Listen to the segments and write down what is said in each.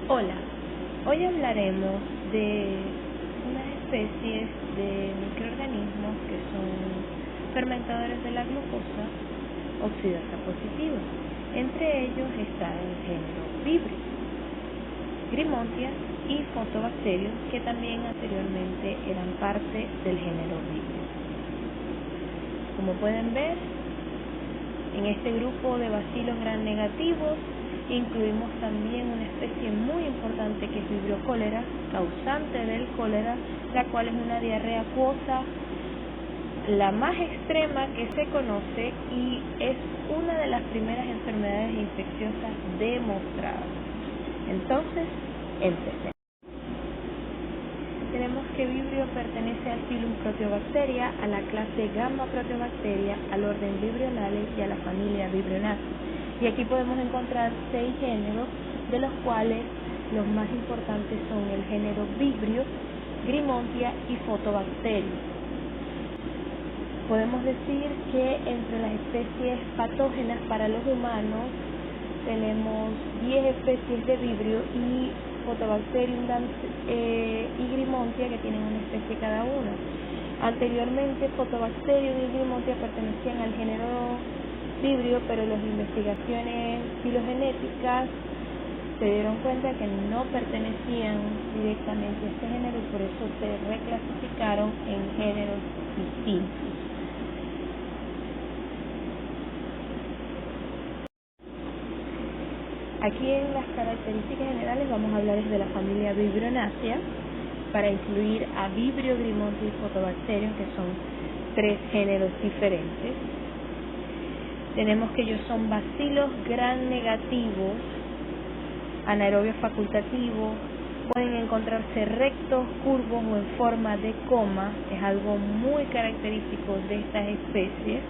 Hola, hoy hablaremos de unas especies de microorganismos que son fermentadores de la glucosa oxidasa positiva. Entre ellos está el género Vibrio, Grimontia y Photobacterium, que también anteriormente eran parte del género Vibrio. Como pueden ver, en este grupo de bacilos gram negativos incluimos también una especie muy importante que es Vibrio cólera, causante del cólera, la cual es una diarrea acuosa, la más extrema que se conoce y es una de las primeras enfermedades infecciosas demostradas. Entonces, empecemos. Tenemos que Vibrio pertenece al filum Proteobacteria, a la clase Gamma Proteobacteria, al orden Vibrionales y a la familia Vibrionaceae. Y aquí podemos encontrar 6 géneros, de los cuales los más importantes son el género Vibrio, Grimontia y Photobacterium. Podemos decir que entre las especies patógenas para los humanos tenemos 10 especies de Vibrio y Photobacterium y Grimontia, que tienen una especie cada una. Anteriormente Photobacterium y Grimontia pertenecían al género Vibrio, pero las investigaciones filogenéticas se dieron cuenta que no pertenecían directamente a este género y por eso se reclasificaron en géneros distintos. Aquí en las características generales vamos a hablar de la familia Vibrionaceae para incluir a Vibrio, Grimontia y Photobacterium, que son 3 géneros diferentes. Tenemos que ellos son bacilos gram negativos, anaerobios facultativos, pueden encontrarse rectos, curvos o en forma de coma, es algo muy característico de estas especies,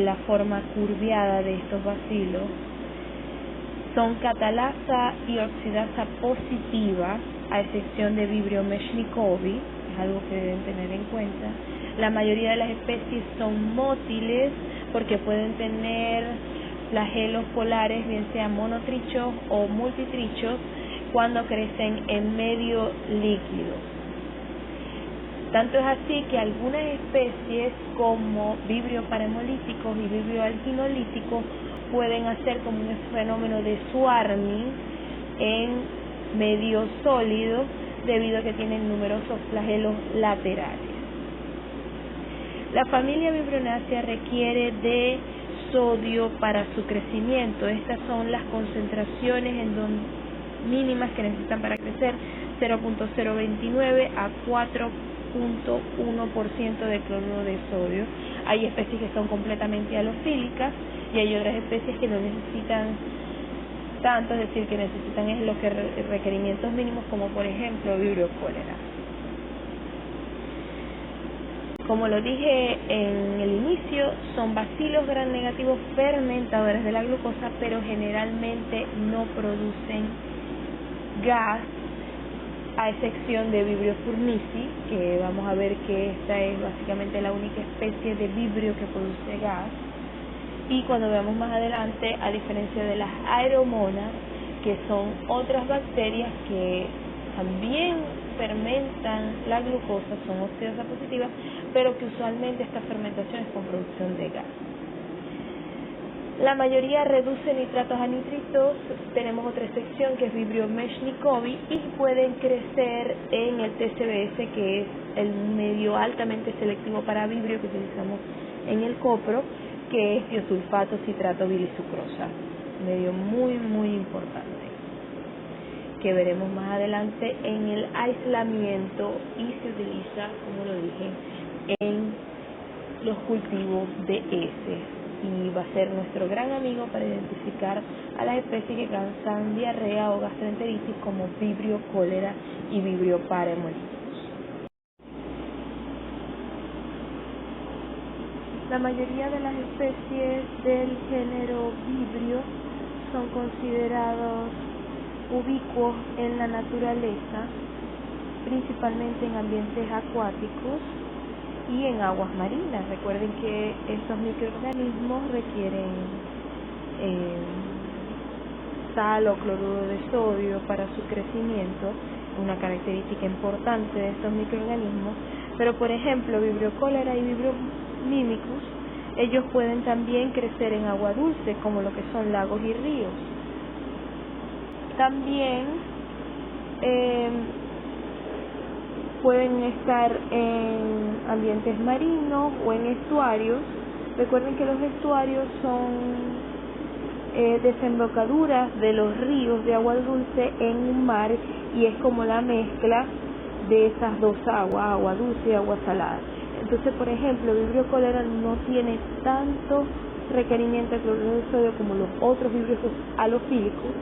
la forma curviada de estos bacilos. Son catalasa y oxidasa positiva, a excepción de Vibrio meshnicovi, es algo que deben tener en cuenta. La mayoría de las especies son mótiles porque pueden tener flagelos polares, bien sean monotrichos o multitrichos, cuando crecen en medio líquido. Tanto es así que algunas especies como Vibrio parahemolíticos y Vibrio alginolíticos pueden hacer como un fenómeno de swarming en medio sólido debido a que tienen numerosos flagelos laterales. La familia Vibrionaceae requiere de sodio para su crecimiento. Estas son las concentraciones mínimas que necesitan para crecer: 0.029 a 4.1% de cloruro de sodio. Hay especies que son completamente halofílicas y hay otras especies que no necesitan tanto, es decir, que necesitan los requerimientos mínimos, como por ejemplo Vibrio cólera. Como lo dije en el inicio, son bacilos gram negativos fermentadores de la glucosa, pero generalmente no producen gas, a excepción de Vibrio furnici, que vamos a ver que esta es básicamente la única especie de Vibrio que produce gas. Y cuando veamos más adelante, a diferencia de las aeromonas, que son otras bacterias que también fermentan la glucosa, son oxidasa positivas, pero que usualmente esta fermentación es con producción de gas. La mayoría reduce nitratos a nitritos. Tenemos otra excepción que es Vibrio meshnicovi y pueden crecer en el TCBS, que es el medio altamente selectivo para Vibrio que utilizamos en el copro, que es tiosulfato, citrato, bilisucrosa, medio muy importante, que veremos más adelante en el aislamiento y se utiliza, como lo dije, en los cultivos de heces, y va a ser nuestro gran amigo para identificar a las especies que causan diarrea o gastroenteritis, como Vibrio cólera y Vibrio parahemolíticos. La mayoría de las especies del género Vibrio son considerados ubicuos en la naturaleza, principalmente en ambientes acuáticos y en aguas marinas. Recuerden que estos microorganismos requieren sal o cloruro de sodio para su crecimiento, una característica importante de estos microorganismos. Pero por ejemplo, Vibrio cholera y Vibrio mimicus, ellos pueden también crecer en agua dulce, como lo que son lagos y ríos. También pueden estar en ambientes marinos o en estuarios. Recuerden que los estuarios son desembocaduras de los ríos de agua dulce en un mar, y es como la mezcla de esas dos aguas, agua dulce y agua salada. Entonces, por ejemplo, Vibrio cholera no tiene tanto requerimiento de cloruro de sodio como los otros vibrios halofílicos,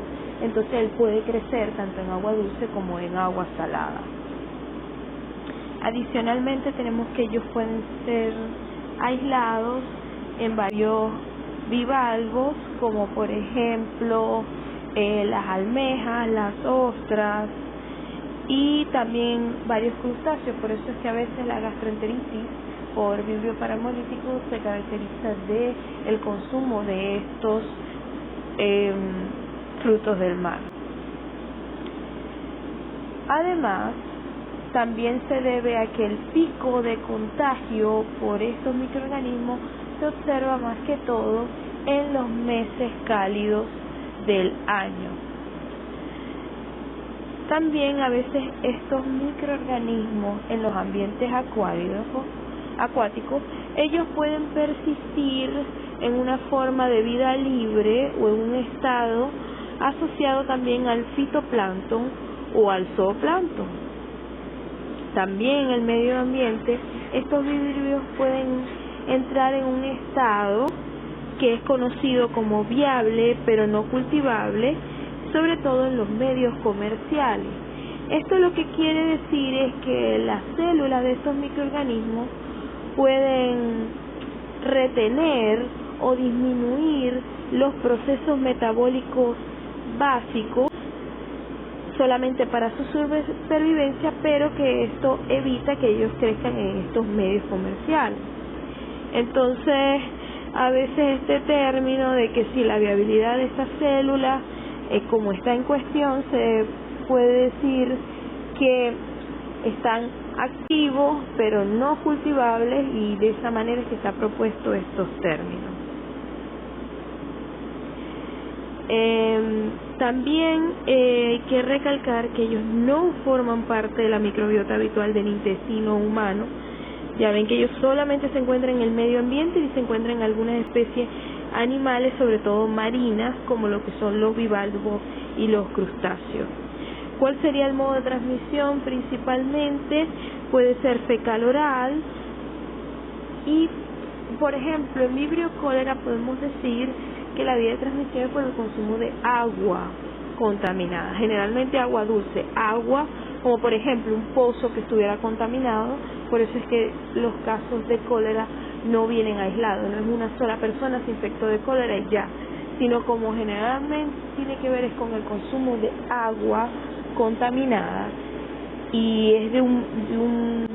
entonces él puede crecer tanto en agua dulce como en agua salada. Adicionalmente tenemos que ellos pueden ser aislados en varios bivalvos, como por ejemplo las almejas, las ostras y también varios crustáceos. Por eso es que a veces la gastroenteritis por vibrio paramolítico se caracteriza de el consumo de estos frutos del mar. Además, también se debe a que el pico de contagio por estos microorganismos se observa más que todo en los meses cálidos del año. También a veces estos microorganismos en los ambientes acuáticos, ellos pueden persistir en una forma de vida libre o en un estado asociado también al fitoplancton o al zooplancton. También en el medio ambiente, estos vibrios pueden entrar en un estado que es conocido como viable pero no cultivable, sobre todo en los medios comerciales. Esto lo que quiere decir es que las células de estos microorganismos pueden retener o disminuir los procesos metabólicos básicos solamente para su supervivencia, pero que esto evita que ellos crezcan en estos medios comerciales. Entonces, a veces este término de que si la viabilidad de estas células, como está en cuestión, se puede decir que están activos pero no cultivables, y de esa manera es que se ha propuesto estos términos. También hay que recalcar que ellos no forman parte de la microbiota habitual del intestino humano. Ya ven que ellos solamente se encuentran en el medio ambiente y se encuentran en algunas especies animales, sobre todo marinas, como lo que son los bivalvos y los crustáceos. ¿Cuál sería el modo de transmisión? Principalmente puede ser fecal-oral y, por ejemplo, en Vibrio cholera podemos decir que la vía de transmisión es por el consumo de agua contaminada, generalmente agua dulce, agua como por ejemplo un pozo que estuviera contaminado. Por eso es que los casos de cólera no vienen aislados, no es una sola persona se infectó de cólera y ya, sino como generalmente tiene que ver es con el consumo de agua contaminada y es de un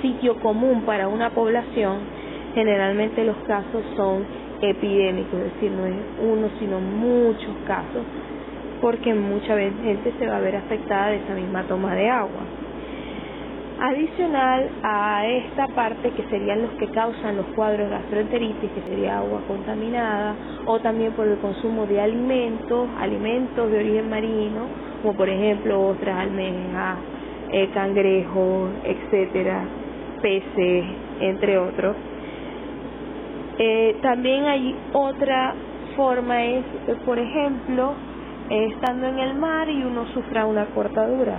sitio común para una población. Generalmente los casos son epidémicos, es decir, no es uno sino muchos casos, porque mucha gente se va a ver afectada de esa misma toma de agua. Adicional a esta parte, que serían los que causan los cuadros de gastroenteritis, que sería agua contaminada, o también por el consumo de alimentos de origen marino, como por ejemplo ostras, almejas, cangrejos, etcétera, peces, entre otros. También hay otra forma, es por ejemplo estando en el mar y uno sufra una cortadura.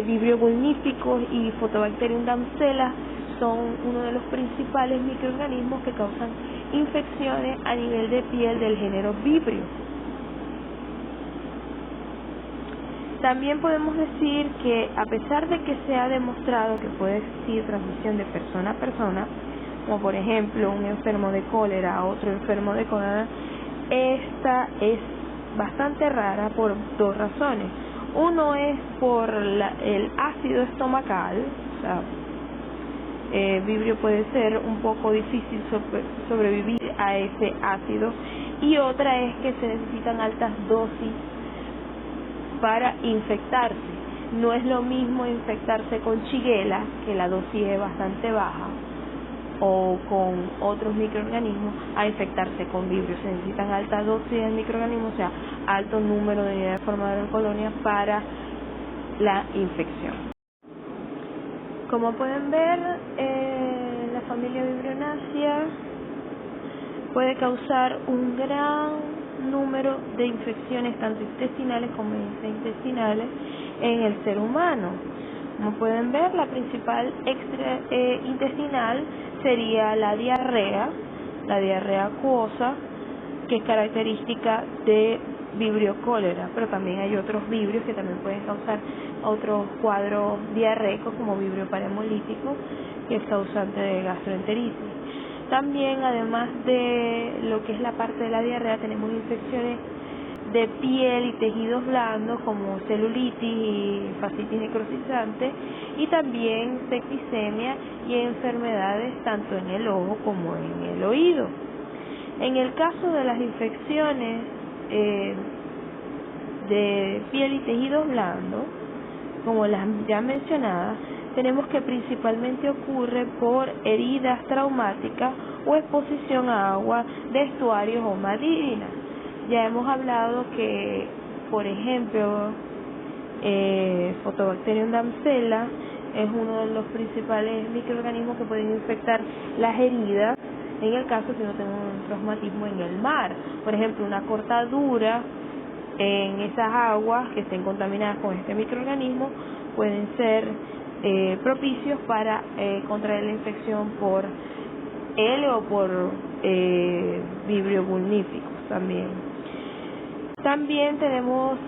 Vibrio vulníficos y Photobacterium damsela son uno de los principales microorganismos que causan infecciones a nivel de piel del género Vibrio. También podemos decir que a pesar de que se ha demostrado que puede existir transmisión de persona a persona, como por ejemplo un enfermo de cólera a otro enfermo de cólera, esta es bastante rara por dos razones. Uno es por el ácido estomacal, o sea, Vibrio puede ser un poco difícil sobrevivir a ese ácido, y otra es que se necesitan altas dosis para infectarse. No es lo mismo infectarse con Shigella, que la dosis es bastante baja, o con otros microorganismos, a infectarse con Vibrio. Se necesitan altas dosis de microorganismos, o sea, alto número de unidades formadoras de colonia para la infección. Como pueden ver, la familia Vibrionacea puede causar un gran número de infecciones, tanto intestinales como extraintestinales, en el ser humano. Como pueden ver, la principal intestinal sería la diarrea acuosa, que es característica de Vibrio cólera, pero también hay otros vibrios que también pueden causar otros cuadros diarreicos, como Vibrio parahemolítico, que es causante de gastroenteritis. También, además de lo que es la parte de la diarrea, tenemos infecciones de piel y tejidos blandos como celulitis y fascitis necrosizante, y también septicemia y enfermedades tanto en el ojo como en el oído. En el caso de las infecciones de piel y tejidos blandos, como las ya mencionadas, tenemos que principalmente ocurre por heridas traumáticas o exposición a agua de estuarios o marinas. Ya hemos hablado que, por ejemplo, Photobacterium damsela es uno de los principales microorganismos que pueden infectar las heridas, en el caso que no tengan un traumatismo en el mar. Por ejemplo, una cortadura en esas aguas que estén contaminadas con este microorganismo pueden ser propicios para contraer la infección por él o por Vibrio vulníficos también. También tenemos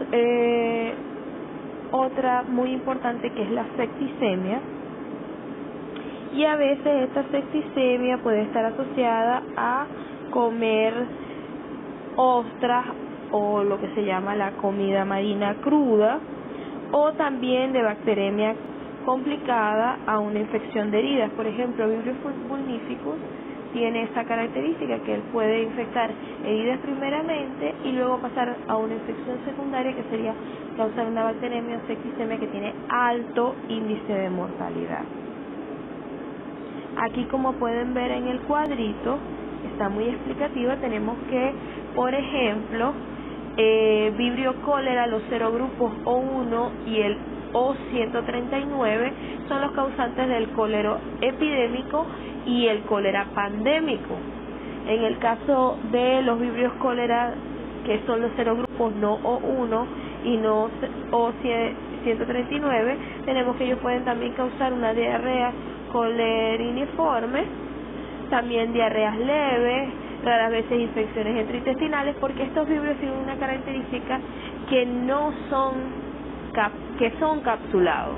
otra muy importante, que es la septicemia, y a veces esta septicemia puede estar asociada a comer ostras o lo que se llama la comida marina cruda, o también de bacteremia complicada a una infección de heridas. Por ejemplo, Vibrio vulníficus tiene esa característica, que él puede infectar heridas primeramente y luego pasar a una infección secundaria, que sería causar una bacteremia o septicemia que tiene alto índice de mortalidad. Aquí, como pueden ver en el cuadrito, está muy explicativa. Tenemos que, por ejemplo, Vibrio cólera, los serogrupos O1 y el O139 son los causantes del cólera epidémico y el cólera pandémico. En el caso de los vibrios cólera, que son los serogrupos no O1 y no O139, tenemos que ellos pueden también causar una diarrea coleriniforme, también diarreas leves, raras veces infecciones gastrointestinales, porque estos vibrios tienen una característica que son capsulados,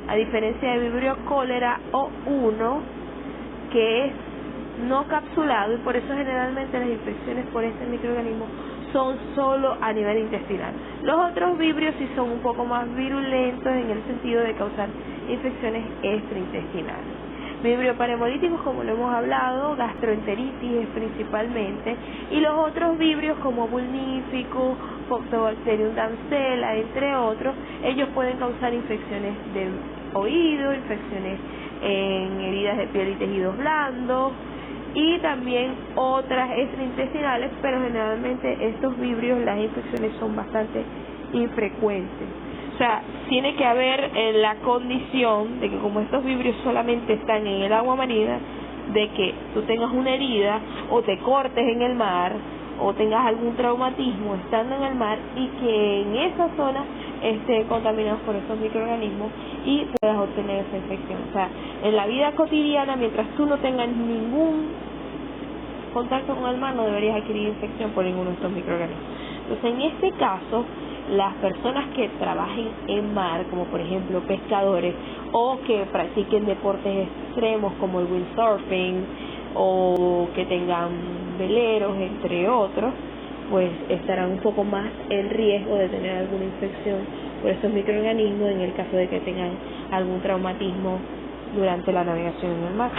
a diferencia de Vibrio cólera O1, que es no capsulado, y por eso generalmente las infecciones por este microorganismo son solo a nivel intestinal. Los otros vibrios sí son un poco más virulentos en el sentido de causar infecciones extraintestinales. Vibrio parahemolíticos, como lo hemos hablado, gastroenteritis principalmente, y los otros vibrios como vulnífico, Photobacterium damsela, entre otros, ellos pueden causar infecciones del oído, infecciones en heridas de piel y tejidos blandos, y también otras extraintestinales, pero generalmente estos vibrios, las infecciones son bastante infrecuentes. O sea, tiene que haber la condición de que, como estos vibrios solamente están en el agua marina, de que tú tengas una herida o te cortes en el mar o tengas algún traumatismo estando en el mar, y que en esa zona esté contaminado por estos microorganismos y puedas obtener esa infección. O sea, en la vida cotidiana, mientras tú no tengas ningún contacto con el mar, no deberías adquirir infección por ninguno de estos microorganismos. Entonces, en este caso, las personas que trabajen en mar, como por ejemplo pescadores, o que practiquen deportes extremos como el windsurfing, o que tengan veleros, entre otros, pues estarán un poco más en riesgo de tener alguna infección por estos microorganismos en el caso de que tengan algún traumatismo durante la navegación en el mar.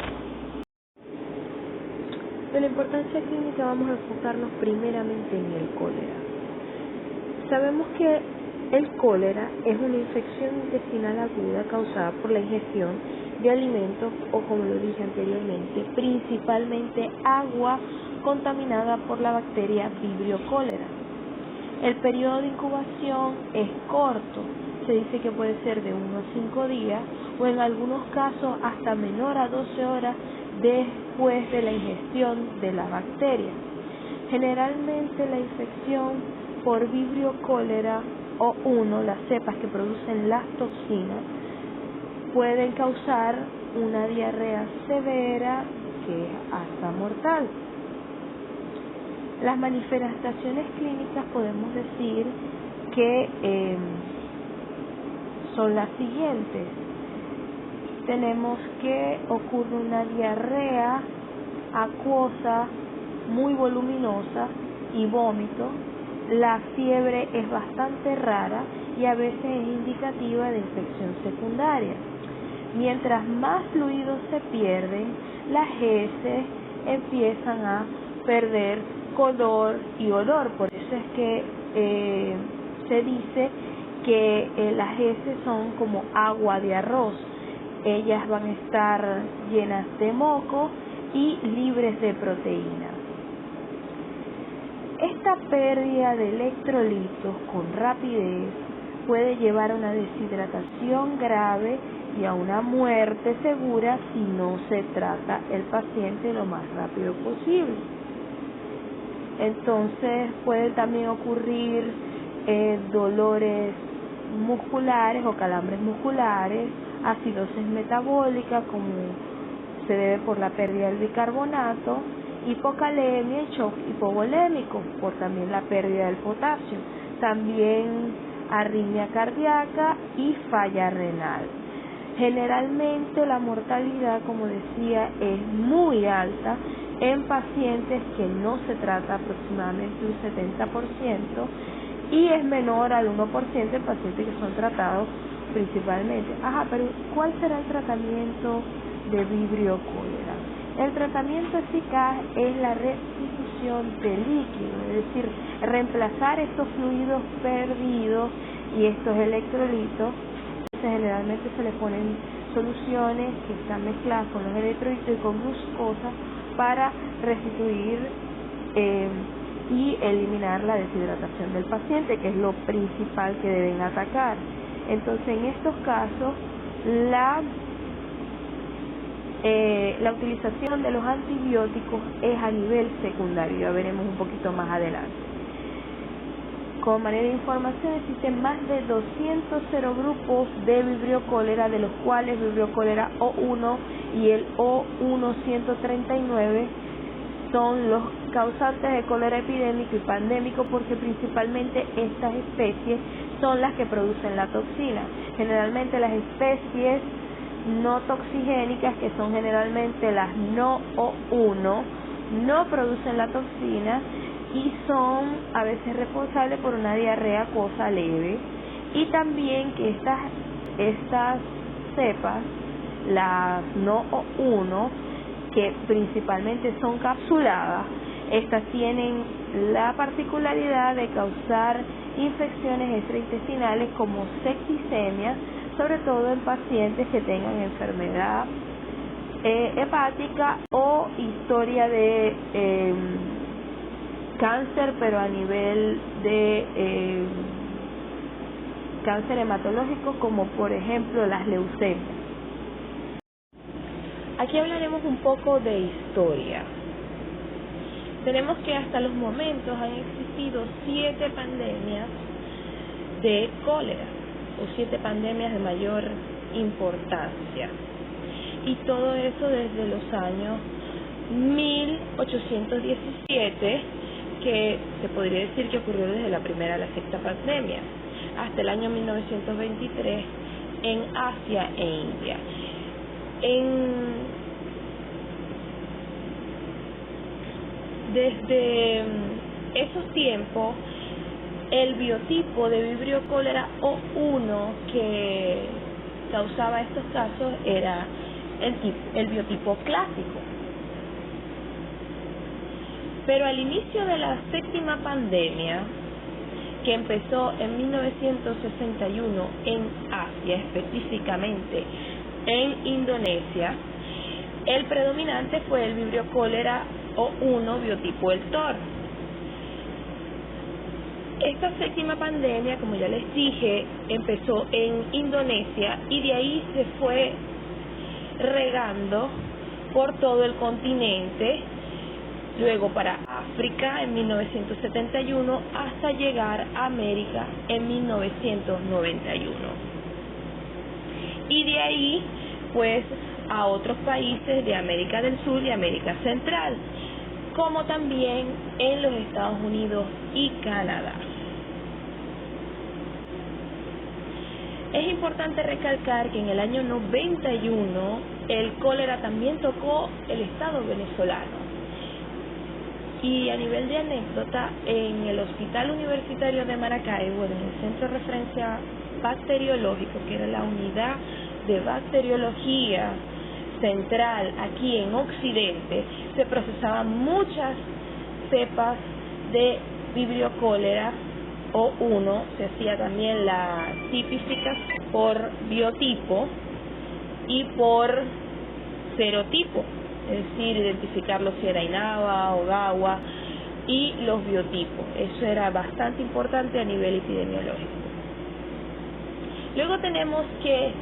De la importancia clínica vamos a enfocarnos primeramente en el cólera. Sabemos que el cólera es una infección intestinal aguda causada por la ingestión de alimentos o, como lo dije anteriormente, principalmente agua contaminada por la bacteria Vibrio cholerae. El periodo de incubación es corto, se dice que puede ser de 1 a 5 días o en algunos casos hasta menor a 12 horas después de la ingestión de la bacteria. Generalmente la infección por Vibrio cholerae O1, las cepas que producen las toxinas, pueden causar una diarrea severa que es hasta mortal. Las manifestaciones clínicas podemos decir que son las siguientes. Tenemos que ocurre una diarrea acuosa muy voluminosa y vómito. La fiebre es bastante rara y a veces es indicativa de infección secundaria. Mientras más fluidos se pierden, las heces empiezan a perder color y olor. Por eso es que se dice que las heces son como agua de arroz. Ellas van a estar llenas de moco y libres de proteína. Esta pérdida de electrolitos con rapidez puede llevar a una deshidratación grave y a una muerte segura si no se trata el paciente lo más rápido posible. Entonces puede también ocurrir dolores musculares o calambres musculares, acidosis metabólica como se debe por la pérdida del bicarbonato, hipocalemia y shock hipovolémico por también la pérdida del potasio, también arritmia cardíaca y falla renal. Generalmente la mortalidad, como decía, es muy alta en pacientes que no se trata, aproximadamente un 70%, y es menor al 1% en pacientes que son tratados principalmente. Pero ¿cuál será el tratamiento de Vibrio cholerae? El tratamiento eficaz es la restitución de líquido, es decir, reemplazar estos fluidos perdidos y estos electrolitos. Generalmente se le ponen soluciones que están mezcladas con los electrolitos y con glucosa para restituir y eliminar la deshidratación del paciente, que es lo principal que deben atacar. Entonces, en estos casos, la utilización de los antibióticos es a nivel secundario, ya veremos un poquito más adelante. Como manera de información, existen más de 200 serogrupos de Vibrio cholerae, de los cuales Vibrio cholerae O1 y el O139 son los causantes de cólera epidémico y pandémico, porque principalmente estas especies son las que producen la toxina. Generalmente las especies no toxigénicas, que son generalmente las no O1, no producen la toxina y son a veces responsables por una diarrea acuosa leve, y también que estas cepas, las no O1, que principalmente son capsuladas, estas tienen la particularidad de causar infecciones extraintestinales como septicemia, sobre todo en pacientes que tengan enfermedad hepática o historia de cáncer, pero a nivel de cáncer hematológico, como por ejemplo las leucemias. Aquí hablaremos un poco de historia. Tenemos que hasta los momentos han existido 7 pandemias de cólera, o 7 pandemias de mayor importancia. Y todo eso desde los años 1817, que se podría decir que ocurrió desde la primera a la sexta pandemia, hasta el año 1923 en Asia e India. Desde esos tiempos, el biotipo de Vibrio cholerae O1 que causaba estos casos era el biotipo clásico. Pero al inicio de la séptima pandemia, que empezó en 1961 en Asia, específicamente en Indonesia, el predominante fue el Vibrio cólera O1 biotipo el TOR. Esta séptima pandemia, como ya les dije, empezó en Indonesia y de ahí se fue regando por todo el continente, luego para África en 1971 hasta llegar a América en 1991. Y de ahí pues a otros países de América del Sur y América Central, como también en los Estados Unidos y Canadá. Es importante recalcar que en el año 91 el cólera también tocó el estado venezolano. Y a nivel de anécdota, en el Hospital Universitario de Maracaibo, en el Centro de Referencia Bacteriológico, que era la unidad de bacteriología central aquí en Occidente, se procesaban muchas cepas de Vibrio cólera O1, se hacía también la tipificación por biotipo y por serotipo, es decir, identificarlo si era Inaba o Gawa, y los biotipos. Eso era bastante importante a nivel epidemiológico. Luego tenemos que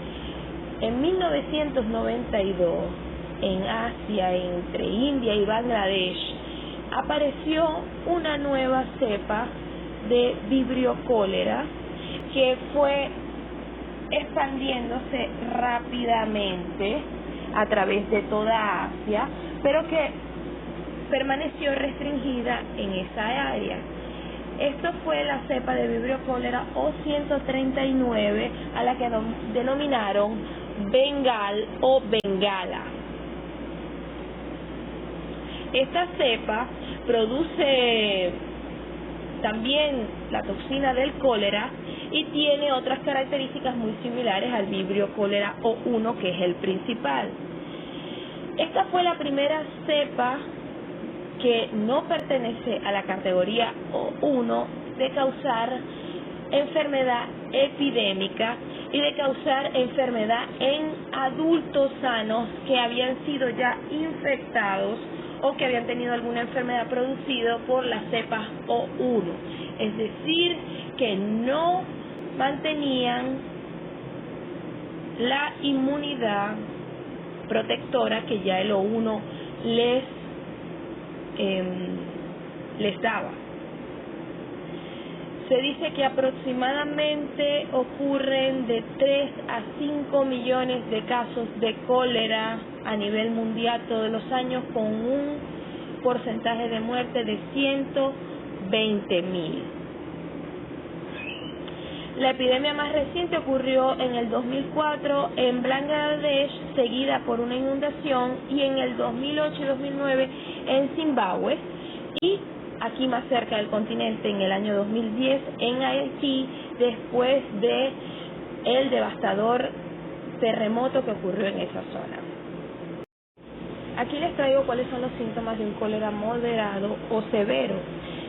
en 1992, en Asia, entre India y Bangladesh, apareció una nueva cepa de Vibrio cólera que fue expandiéndose rápidamente a través de toda Asia, pero que permaneció restringida en esa área. Esto fue la cepa de Vibrio cólera O139, a la que denominaron Bengal o Bengala. Esta cepa produce también la toxina del cólera y tiene otras características muy similares al Vibrio cólera O1, que es el principal. Esta fue la primera cepa que no pertenece a la categoría O1 de causar enfermedad epidémica y de causar enfermedad en adultos sanos que habían sido ya infectados o que habían tenido alguna enfermedad producida por las cepas O1, es decir, que no mantenían la inmunidad protectora que ya el O1 les daba. Se dice que aproximadamente ocurren de 3 a 5 millones de casos de cólera a nivel mundial todos los años, con un porcentaje de muerte de 120,000. La epidemia más reciente ocurrió en el 2004 en Bangladesh, seguida por una inundación, y en el 2008 y 2009 en Zimbabue, y aquí más cerca del continente en el año 2010 en Haití, después de el devastador terremoto que ocurrió en esa zona. Aquí les traigo cuáles son los síntomas de un cólera moderado o severo.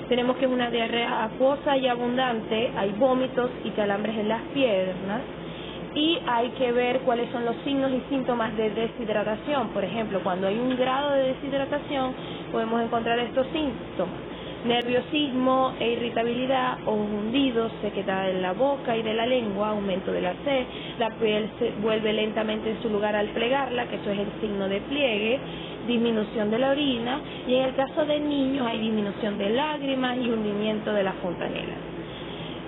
Tenemos que es una diarrea acuosa y abundante, hay vómitos y calambres en las piernas, y hay que ver cuáles son los signos y síntomas de deshidratación. Por ejemplo, cuando hay un grado de deshidratación, podemos encontrar estos síntomas: nerviosismo e irritabilidad, ojos hundidos, sequedad en la boca y de la lengua, aumento de la sed, la piel se vuelve lentamente en su lugar al plegarla, que eso es el signo de pliegue, disminución de la orina, y en el caso de niños hay disminución de lágrimas y hundimiento de la fontanela.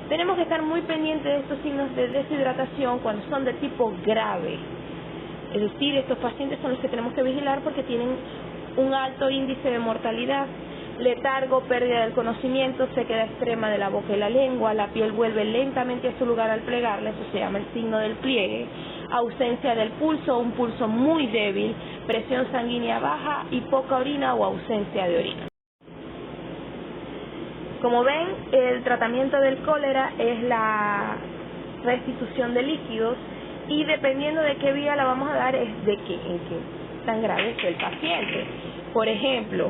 Tenemos que estar muy pendientes de estos signos de deshidratación cuando son de tipo grave, es decir, estos pacientes son los que tenemos que vigilar porque tienen un alto índice de mortalidad. Letargo, pérdida del conocimiento, sequedad extrema de la boca y la lengua, la piel vuelve lentamente a su lugar al plegarla, eso se llama el signo del pliegue, ausencia del pulso, un pulso muy débil, presión sanguínea baja y poca orina o ausencia de orina. Como ven, el tratamiento del cólera es la restitución de líquidos, y dependiendo de qué vía la vamos a dar es en qué tan grave es el paciente. Por ejemplo,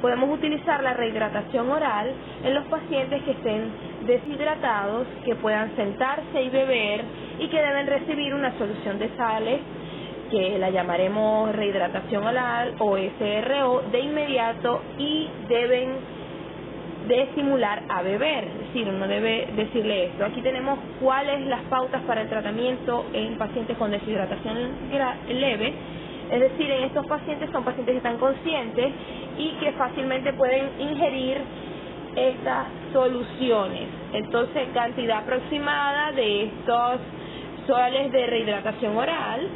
podemos utilizar la rehidratación oral en los pacientes que estén deshidratados, que puedan sentarse y beber y que deben recibir una solución de sales, que la llamaremos rehidratación oral o SRO, de inmediato, y deben de estimular a beber. Es decir, uno debe decirle esto. Aquí tenemos cuáles las pautas para el tratamiento en pacientes con deshidratación leve. Es decir, en estos pacientes son pacientes que están conscientes y que fácilmente pueden ingerir estas soluciones. Entonces, cantidad aproximada de estos sales de rehidratación oral,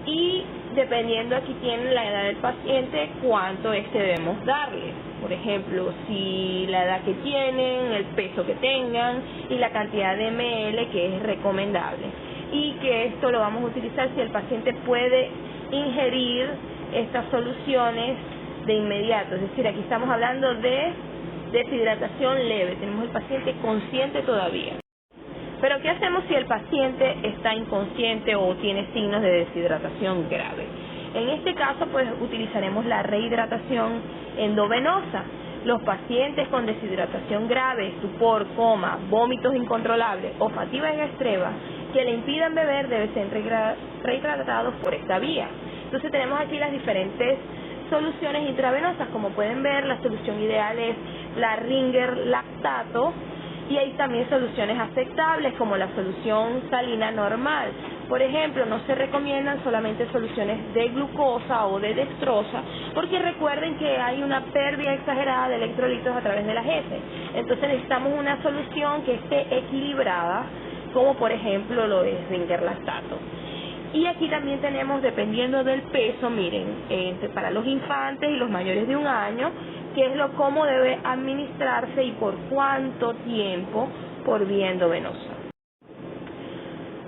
y dependiendo, aquí tienen la edad del paciente, cuánto debemos darle. Por ejemplo, si la edad que tienen, el peso que tengan y la cantidad de ml que es recomendable. Y que esto lo vamos a utilizar si el paciente puede ingerir estas soluciones de inmediato. Es decir, aquí estamos hablando de deshidratación leve. Tenemos el paciente consciente todavía. Pero ¿qué hacemos si el paciente está inconsciente o tiene signos de deshidratación grave? En este caso, pues utilizaremos la rehidratación endovenosa. Los pacientes con deshidratación grave, estupor, coma, vómitos incontrolables o fatiga extrema que le impidan beber deben ser rehidratados por esta vía. Entonces tenemos aquí las diferentes soluciones intravenosas. Como pueden ver, la solución ideal es la Ringer lactato, y hay también soluciones aceptables como la solución salina normal. Por ejemplo, no se recomiendan solamente soluciones de glucosa o de dextrosa, porque recuerden que hay una pérdida exagerada de electrolitos a través de las heces. Entonces necesitamos una solución que esté equilibrada, como por ejemplo lo es Ringer lactato. Y aquí también tenemos, dependiendo del peso, miren, para los infantes y los mayores de 1 año, qué es cómo debe administrarse y por cuánto tiempo por vía endovenosa.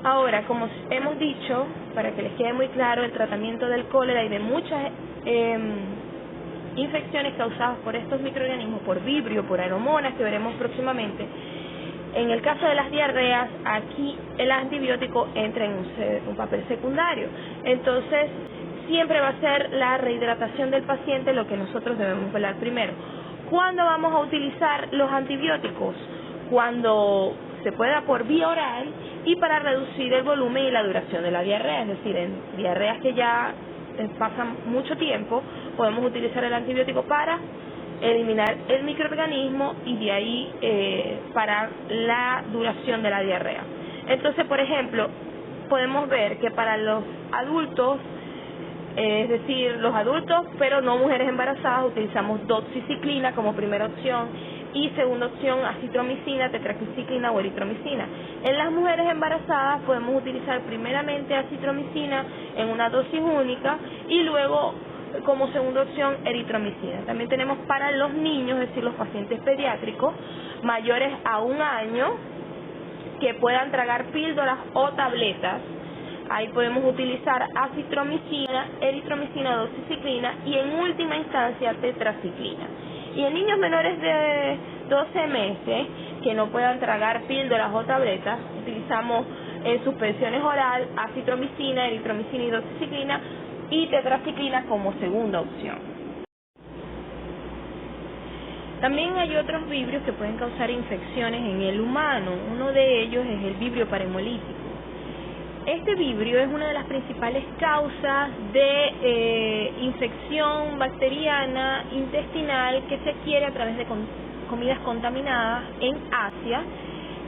Ahora, como hemos dicho, para que les quede muy claro, el tratamiento del cólera y de muchas infecciones causadas por estos microorganismos, por vibrio, por aeromonas, que veremos próximamente. En el caso de las diarreas, aquí el antibiótico entra en un papel secundario. Entonces, siempre va a ser la rehidratación del paciente lo que nosotros debemos velar primero. ¿Cuándo vamos a utilizar los antibióticos? Cuando se pueda por vía oral y para reducir el volumen y la duración de la diarrea. Es decir, en diarreas que ya pasan mucho tiempo, podemos utilizar el antibiótico para eliminar el microorganismo y de ahí parar la duración de la diarrea. Entonces, por ejemplo, podemos ver que para los adultos, es decir, los adultos, pero no mujeres embarazadas, utilizamos doxiciclina como primera opción y segunda opción acitromicina, tetraciclina o eritromicina. En las mujeres embarazadas podemos utilizar primeramente acitromicina en una dosis única y luego como segunda opción eritromicina. También tenemos para los niños, es decir, los pacientes pediátricos mayores a 1 año que puedan tragar píldoras o tabletas. Ahí podemos utilizar acitromicina, eritromicina, doxiciclina y en última instancia tetraciclina. Y en niños menores de 12 meses que no puedan tragar píldoras o tabletas, utilizamos en suspensiones oral acitromicina, eritromicina y doxiciclina y tetraciclina como segunda opción. También hay otros vibrios que pueden causar infecciones en el humano. Uno de ellos es el vibrio parahemolítico. Este vibrio es una de las principales causas de infección bacteriana intestinal que se adquiere a través de comidas contaminadas en Asia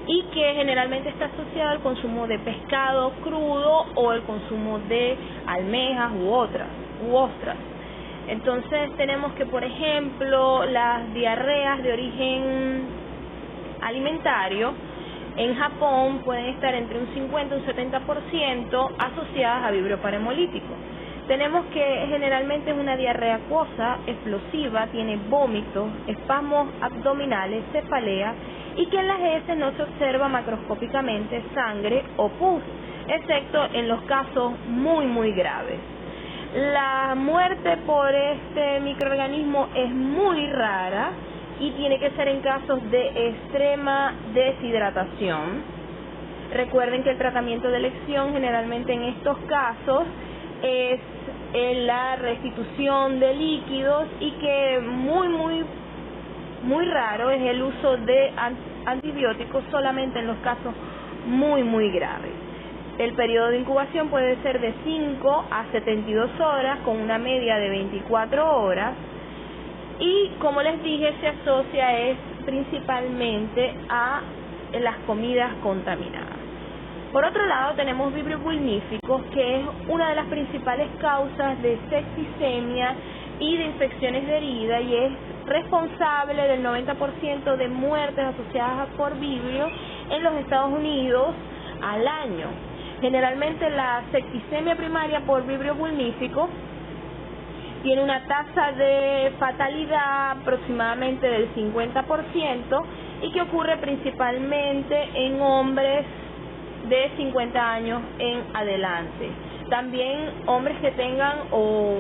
y que generalmente está asociado al consumo de pescado crudo o el consumo de almejas u ostras. Entonces tenemos que, por ejemplo, las diarreas de origen alimentario en Japón pueden estar entre un 50 y un 70% asociadas a vibrio parahemolítico. Tenemos que generalmente es una diarrea acuosa, explosiva, tiene vómitos, espasmos abdominales, cefalea y que en las heces no se observa macroscópicamente sangre o pus, excepto en los casos muy graves. La muerte por este microorganismo es muy rara y tiene que ser en casos de extrema deshidratación. Recuerden que el tratamiento de elección generalmente en estos casos es la restitución de líquidos y que muy raro es el uso de antibióticos solamente en los casos muy graves. El periodo de incubación puede ser de 5 a 72 horas con una media de 24 horas y, como les dije, se asocia principalmente a las comidas contaminadas. Por otro lado, tenemos vibrios vulníficos, que es una de las principales causas de septicemia y de infecciones de herida y es responsable del 90% de muertes asociadas por vibrio en los Estados Unidos al año. Generalmente la septicemia primaria por vibrio vulnífico tiene una tasa de fatalidad aproximadamente del 50% y que ocurre principalmente en hombres de 50 años en adelante. También hombres que tengan o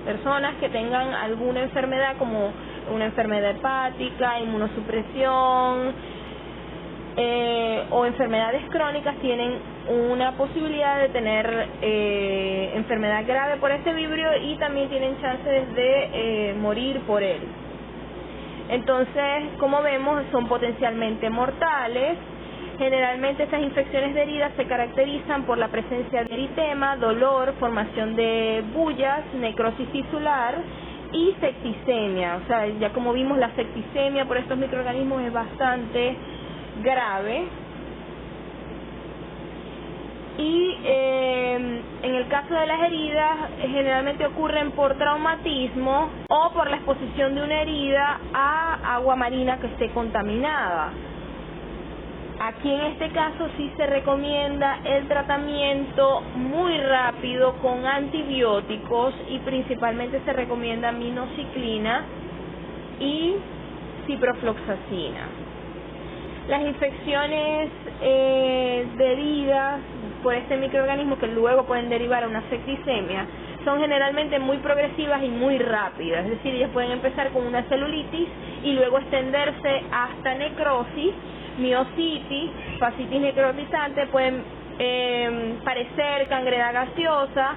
personas que tengan alguna enfermedad como una enfermedad hepática, inmunosupresión o enfermedades crónicas tienen una posibilidad de tener enfermedad grave por este vibrio y también tienen chances de morir por él. Entonces, como vemos, son potencialmente mortales. Generalmente estas infecciones de heridas se caracterizan por la presencia de eritema, dolor, formación de bullas, necrosis tisular y septicemia. O sea, ya como vimos, la septicemia por estos microorganismos es bastante grave. Y en el caso de las heridas, generalmente ocurren por traumatismo o por la exposición de una herida a agua marina que esté contaminada. Aquí en este caso sí se recomienda el tratamiento muy rápido con antibióticos y principalmente se recomienda minoxiclina y ciprofloxacina. Las infecciones de heridas por este microorganismo que luego pueden derivar a una septicemia son generalmente muy progresivas y muy rápidas, es decir, ellas pueden empezar con una celulitis y luego extenderse hasta necrosis, miositis, fascitis necrotizante, pueden parecer gangrena gaseosa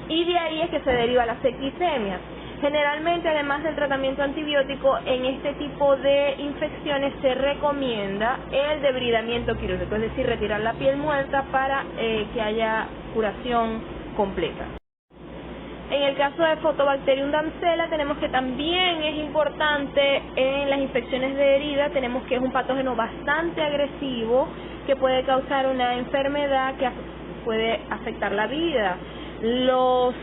y de ahí es que se deriva la septicemia. Generalmente, además del tratamiento antibiótico, en este tipo de infecciones se recomienda el debridamiento quirúrgico, es decir, retirar la piel muerta para que haya curación completa. En el caso de Photobacterium damsela tenemos que también es importante en las infecciones de herida, tenemos que es un patógeno bastante agresivo que puede causar una enfermedad que puede afectar la vida. Los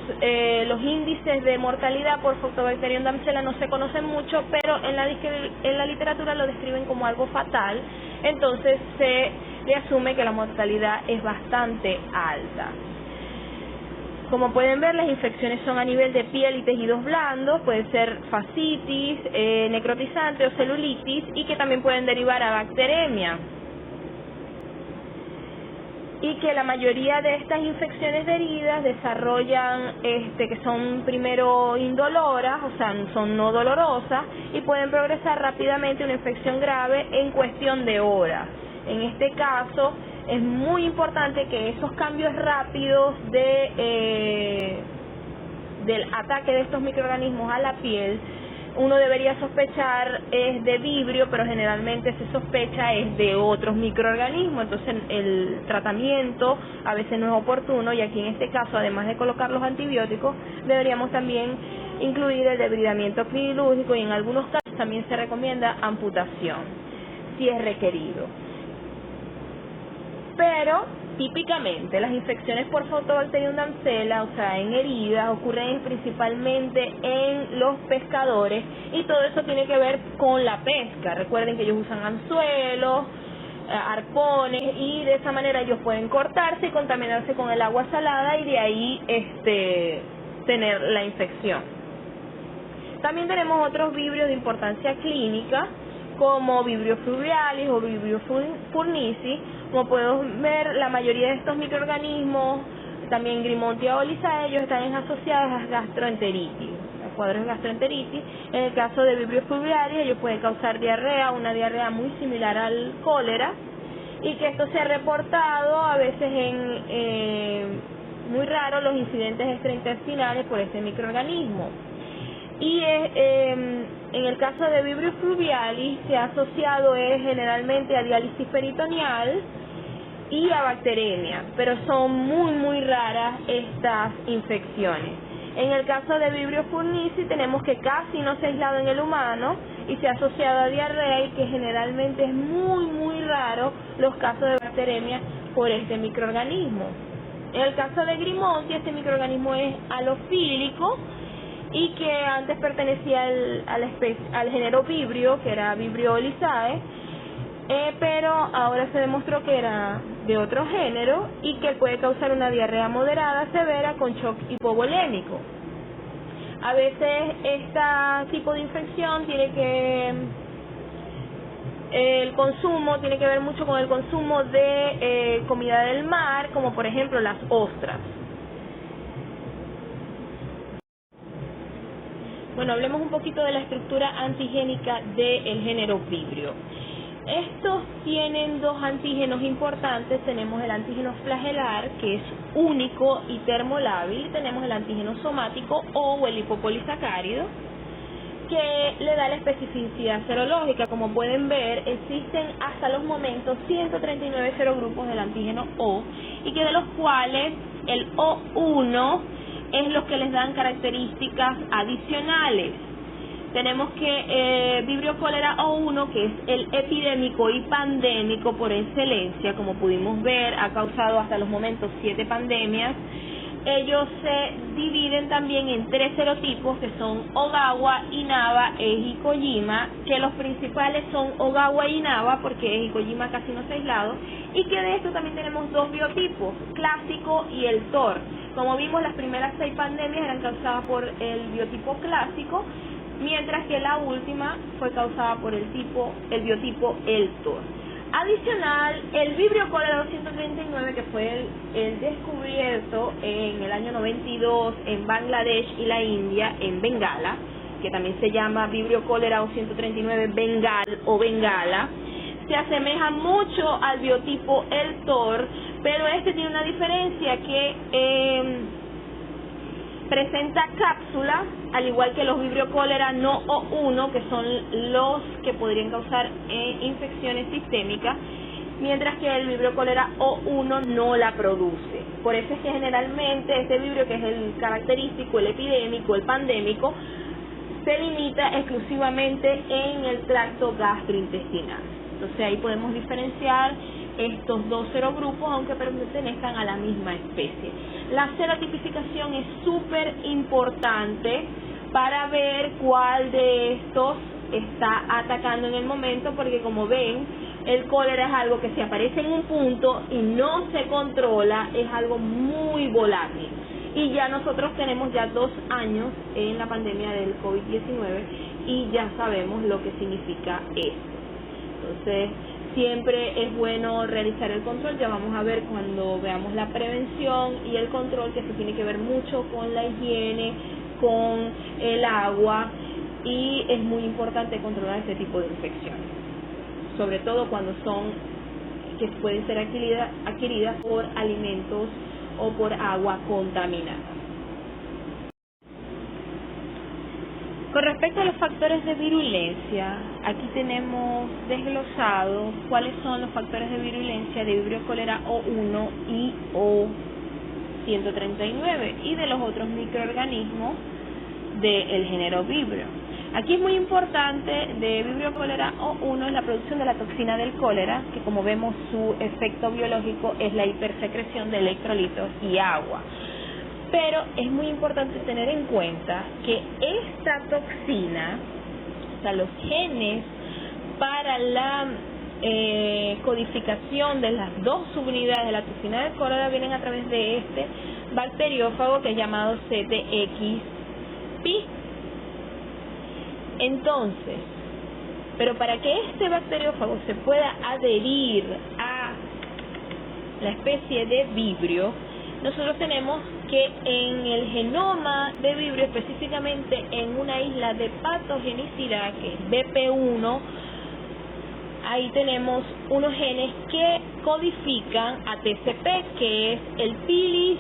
índices de mortalidad por Photobacterium damsela no se conocen mucho, pero en la literatura lo describen como algo fatal, entonces se le asume que la mortalidad es bastante alta. Como pueden ver, las infecciones son a nivel de piel y tejidos blandos, puede ser fascitis, necrotizante o celulitis y que también pueden derivar a bacteremia. Y que la mayoría de estas infecciones de heridas desarrollan, que son primero indoloras, o sea, son no dolorosas, y pueden progresar rápidamente a una infección grave en cuestión de horas. En este caso, es muy importante que esos cambios rápidos del ataque de estos microorganismos a la piel, uno debería sospechar es de vibrio, pero generalmente se sospecha es de otros microorganismos, entonces el tratamiento a veces no es oportuno y aquí en este caso, además de colocar los antibióticos, deberíamos también incluir el debridamiento quirúrgico y en algunos casos también se recomienda amputación, si es requerido. Pero típicamente las infecciones por Photobacterium damsela, o sea, en heridas, ocurren principalmente en los pescadores y todo eso tiene que ver con la pesca. Recuerden que ellos usan anzuelos, arpones y de esa manera ellos pueden cortarse y contaminarse con el agua salada y de ahí tener la infección. También tenemos otros vibrios de importancia clínica como Vibrio fluvialis o Vibrio furnici. Como podemos ver, la mayoría de estos microorganismos, también Grimontia olissae, ellos están asociados a gastroenteritis, a cuadros de gastroenteritis. En el caso de Vibrio fluvialis, ellos pueden causar diarrea, una diarrea muy similar al cólera, y que esto se ha reportado a veces muy raro los incidentes extraintestinales por este microorganismo. Y en el caso de Vibrio fluvialis se ha asociado generalmente a diálisis peritoneal y a bacteremia, pero son muy raras estas infecciones. En el caso de Vibrio furnisi tenemos que casi no se ha aislado en el humano y se ha asociado a diarrea, y que generalmente es muy raro los casos de bacteremia por este microorganismo. En el caso de Grimontia, este microorganismo es halofílico y que antes pertenecía al género Vibrio, que era Vibrio olizae, pero ahora se demostró que era de otro género y que puede causar una diarrea moderada severa con shock hipovolémico. A veces este tipo de infección el consumo tiene que ver mucho con el consumo de comida del mar, como por ejemplo las ostras. Bueno, hablemos un poquito de la estructura antigénica del género Vibrio. Estos tienen dos antígenos importantes. Tenemos el antígeno flagelar, que es único y termolábil, y tenemos el antígeno somático o el lipopolisacárido, que le da la especificidad serológica. Como pueden ver, existen hasta los momentos 139 serogrupos del antígeno O, y que de los cuales el O1 es los que les dan características adicionales. Tenemos que Vibrio cólera O1, que es el epidémico y pandémico por excelencia, como pudimos ver, ha causado hasta los momentos 7 pandemias. Ellos se dividen también en 3 serotipos, que son Ogawa, Inaba e Hikojima, que los principales son Ogawa y Inaba, porque Hikojima casi no se ha aislado, y que de esto también tenemos 2 biotipos, clásico y el TOR. Como vimos, las primeras 6 pandemias eran causadas por el biotipo clásico, mientras que la última fue causada por el biotipo el TOR. Adicional, el Vibrio cólera 239, que fue el descubierto en el año 92 en Bangladesh y la India, en Bengala, que también se llama Vibrio cólera 239 Bengal o Bengala, se asemeja mucho al biotipo el TOR, pero este tiene una diferencia, que presenta cápsula, al igual que los Vibrio cólera no O1, que son los que podrían causar infecciones sistémicas, mientras que el Vibrio cólera O1 no la produce. Por eso es que generalmente este vibrio, que es el característico, el epidémico, el pandémico, se limita exclusivamente en el tracto gastrointestinal. Entonces ahí podemos diferenciar estos 2 serogrupos, aunque pertenezcan a la misma especie. La serotipificación es súper importante para ver cuál de estos está atacando en el momento, porque como ven, el cólera es algo que si aparece en un punto y no se controla, es algo muy volátil. Y ya nosotros tenemos ya 2 años en la pandemia del COVID-19 y ya sabemos lo que significa esto. Entonces, siempre es bueno realizar el control. Ya vamos a ver cuando veamos la prevención y el control, que se tiene que ver mucho con la higiene, con el agua, y es muy importante controlar este tipo de infecciones, sobre todo cuando que pueden ser adquiridas por alimentos o por agua contaminada. Con respecto a los factores de virulencia, aquí tenemos desglosados cuáles son los factores de virulencia de Vibrio cólera O1 y O139 y de los otros microorganismos del género Vibrio. Aquí es muy importante de Vibrio cólera O1 es la producción de la toxina del cólera, que como vemos su efecto biológico es la hipersecreción de electrolitos y agua. Pero es muy importante tener en cuenta que esta toxina, o sea, los genes para la codificación de las 2 subunidades de la toxina del cólera vienen a través de este bacteriófago, que es llamado CTX-P. Entonces, pero para que este bacteriófago se pueda adherir a la especie de Vibrio, nosotros tenemos que en el genoma de Vibrio, específicamente en una isla de patogenicidad que es BP1, ahí tenemos unos genes que codifican a TCP, que es el pilis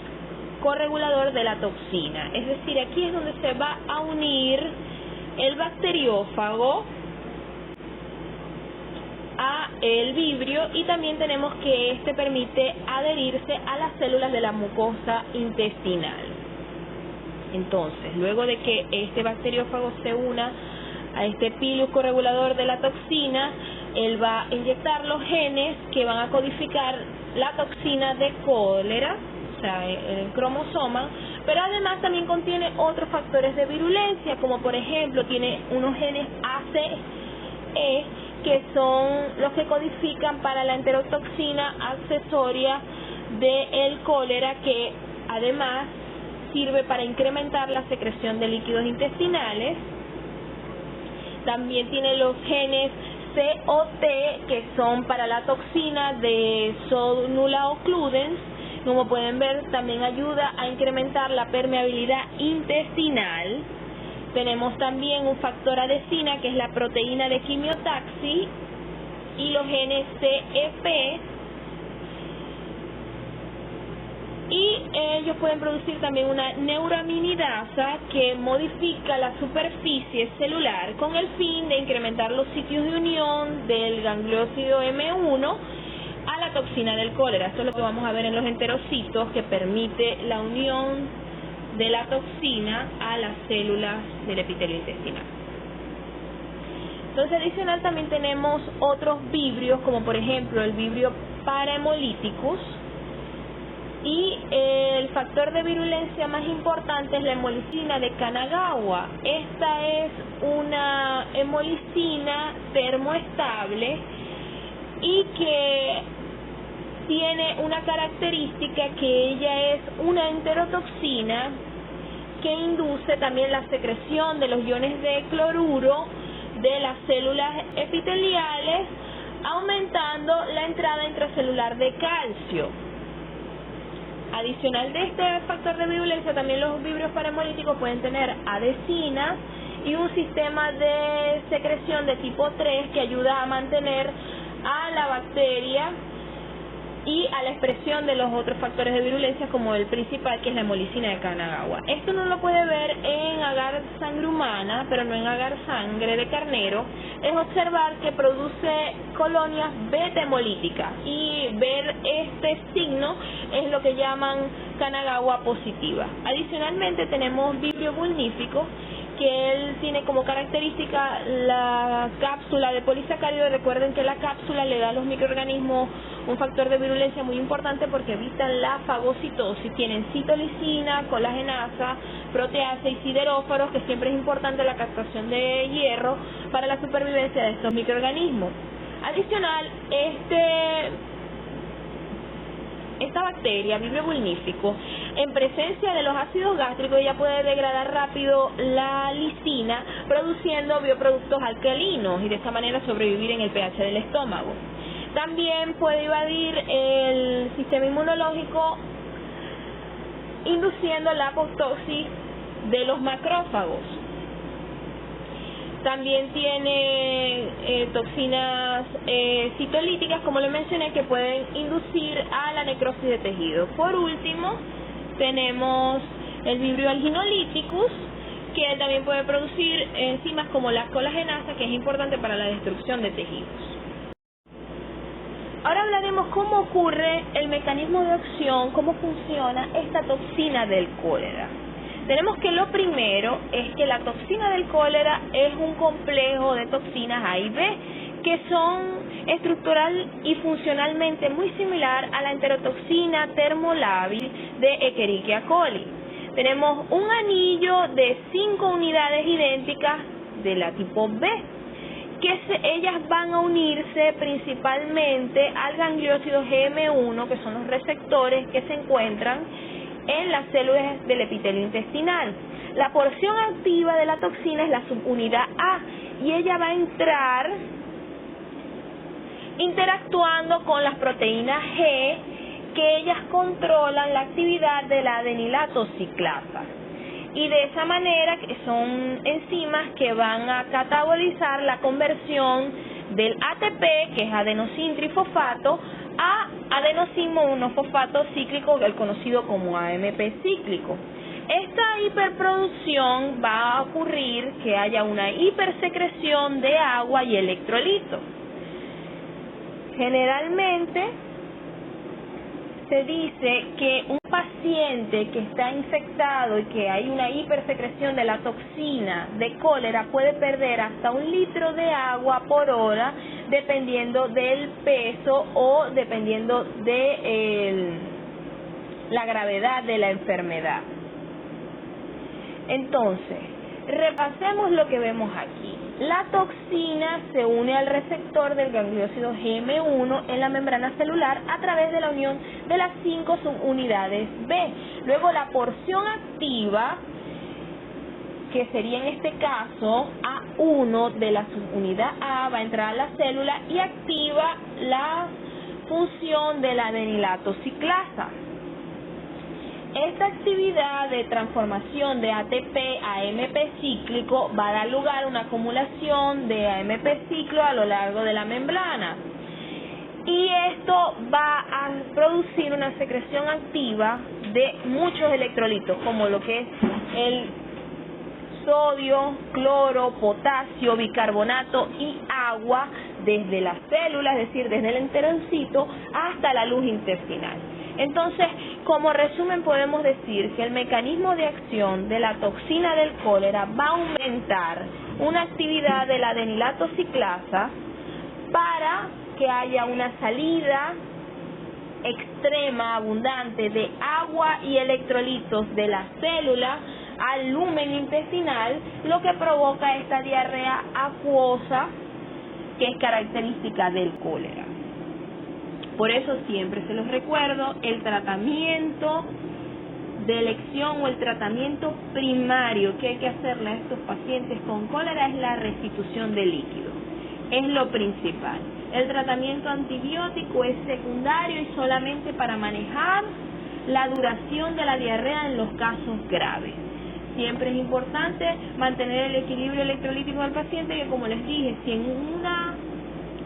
corregulador de la toxina. Es decir, aquí es donde se va a unir el bacteriófago a el vibrio, y también tenemos que este permite adherirse a las células de la mucosa intestinal. Entonces, luego de que este bacteriófago se una a este pilus corregulador de la toxina, él va a inyectar los genes que van a codificar la toxina de cólera, o sea, el cromosoma, pero además también contiene otros factores de virulencia, como por ejemplo tiene unos genes ACE, que son los que codifican para la enterotoxina accesoria del cólera, que además sirve para incrementar la secreción de líquidos intestinales. También tiene los genes COT, que son para la toxina de Sonula occludens. Como pueden ver, también ayuda a incrementar la permeabilidad intestinal. Tenemos también un factor adesina, que es la proteína de quimiotaxi, y los genes CEP, y ellos pueden producir también una neuraminidasa que modifica la superficie celular con el fin de incrementar los sitios de unión del gangliósido M1 a la toxina del cólera. Esto es lo que vamos a ver en los enterocitos, que permite la unión de la toxina a las células del epitelio intestinal. Entonces, adicional también tenemos otros vibrios, como por ejemplo el vibrio parahemolyticus, y el factor de virulencia más importante es la hemolicina de Kanagawa. Esta es una hemolicina termoestable y que tiene una característica, que ella es una enterotoxina que induce también la secreción de los iones de cloruro de las células epiteliales, aumentando la entrada intracelular de calcio. Adicional de este factor de virulencia, también los vibrios parahemolyticos pueden tener adesina y un sistema de secreción de tipo 3 que ayuda a mantener a la bacteria y a la expresión de los otros factores de virulencia, como el principal, que es la hemolicina de Kanagawa. Esto no lo puede ver en agar sangre humana, pero no en agar sangre de carnero. Es observar que produce colonias beta hemolíticas, y ver este signo es lo que llaman Kanagawa positiva. Adicionalmente tenemos vibrio vulnífico, que él tiene como característica la cápsula de polisacárido. Recuerden que la cápsula le da a los microorganismos un factor de virulencia muy importante, porque evitan la fagocitosis. Tienen citolicina, colagenasa, proteasa y sideróforos, que siempre es importante la captación de hierro para la supervivencia de estos microorganismos. Adicional, esta bacteria, vibrio vulnífico, en presencia de los ácidos gástricos, ella puede degradar rápido la lisina, produciendo bioproductos alcalinos, y de esta manera sobrevivir en el pH del estómago. También puede invadir el sistema inmunológico, induciendo la apoptosis de los macrófagos. También tiene toxinas citolíticas, como le mencioné, que pueden inducir a la necrosis de tejido. Por último, tenemos el vibrio alginolíticus, que también puede producir enzimas como la colagenasa, que es importante para la destrucción de tejidos. Ahora hablaremos cómo ocurre el mecanismo de acción, cómo funciona esta toxina del cólera. Tenemos que lo primero es que la toxina del cólera es un complejo de toxinas A y B, que son estructural y funcionalmente muy similar a la enterotoxina termolábil de Escherichia coli. Tenemos un anillo de 5 unidades idénticas de la tipo B, que ellas van a unirse principalmente al gangliósido GM1, que son los receptores que se encuentran en las células del epitelio intestinal. La porción activa de la toxina es la subunidad A, y ella va a entrar interactuando con las proteínas G, que ellas controlan la actividad de la adenilato ciclasa. Y de esa manera, que son enzimas que van a catabolizar la conversión del ATP, que es adenosin trifosfato, a adenosín monofosfato cíclico, el conocido como AMP cíclico. Esta hiperproducción va a ocurrir que haya una hipersecreción de agua y electrolitos. Generalmente se dice que un paciente que está infectado y que hay una hipersecreción de la toxina de cólera puede perder hasta 1 litro de agua por hora, dependiendo del peso o dependiendo de la gravedad de la enfermedad. Entonces, repasemos lo que vemos aquí. La toxina se une al receptor del gangliósido GM1 en la membrana celular a través de la unión de las 5 subunidades B. Luego la porción activa, que sería en este caso A1 de la subunidad A, va a entrar a la célula y activa la función de la adenilato ciclasa. Esta actividad de transformación de ATP a AMP cíclico va a dar lugar a una acumulación de AMP ciclo a lo largo de la membrana. Y esto va a producir una secreción activa de muchos electrolitos, como lo que es el sodio, cloro, potasio, bicarbonato y agua desde la célula, es decir, desde el enterocito hasta la luz intestinal. Entonces, como resumen podemos decir que el mecanismo de acción de la toxina del cólera va a aumentar una actividad de la adenilato ciclasa para que haya una salida extrema, abundante de agua y electrolitos de la célula al lumen intestinal, lo que provoca esta diarrea acuosa que es característica del cólera. Por eso siempre se los recuerdo, el tratamiento de elección o el tratamiento primario que hay que hacerle a estos pacientes con cólera es la restitución de líquido. Es lo principal. El tratamiento antibiótico es secundario y solamente para manejar la duración de la diarrea en los casos graves. Siempre es importante mantener el equilibrio electrolítico del paciente, que como les dije, si en una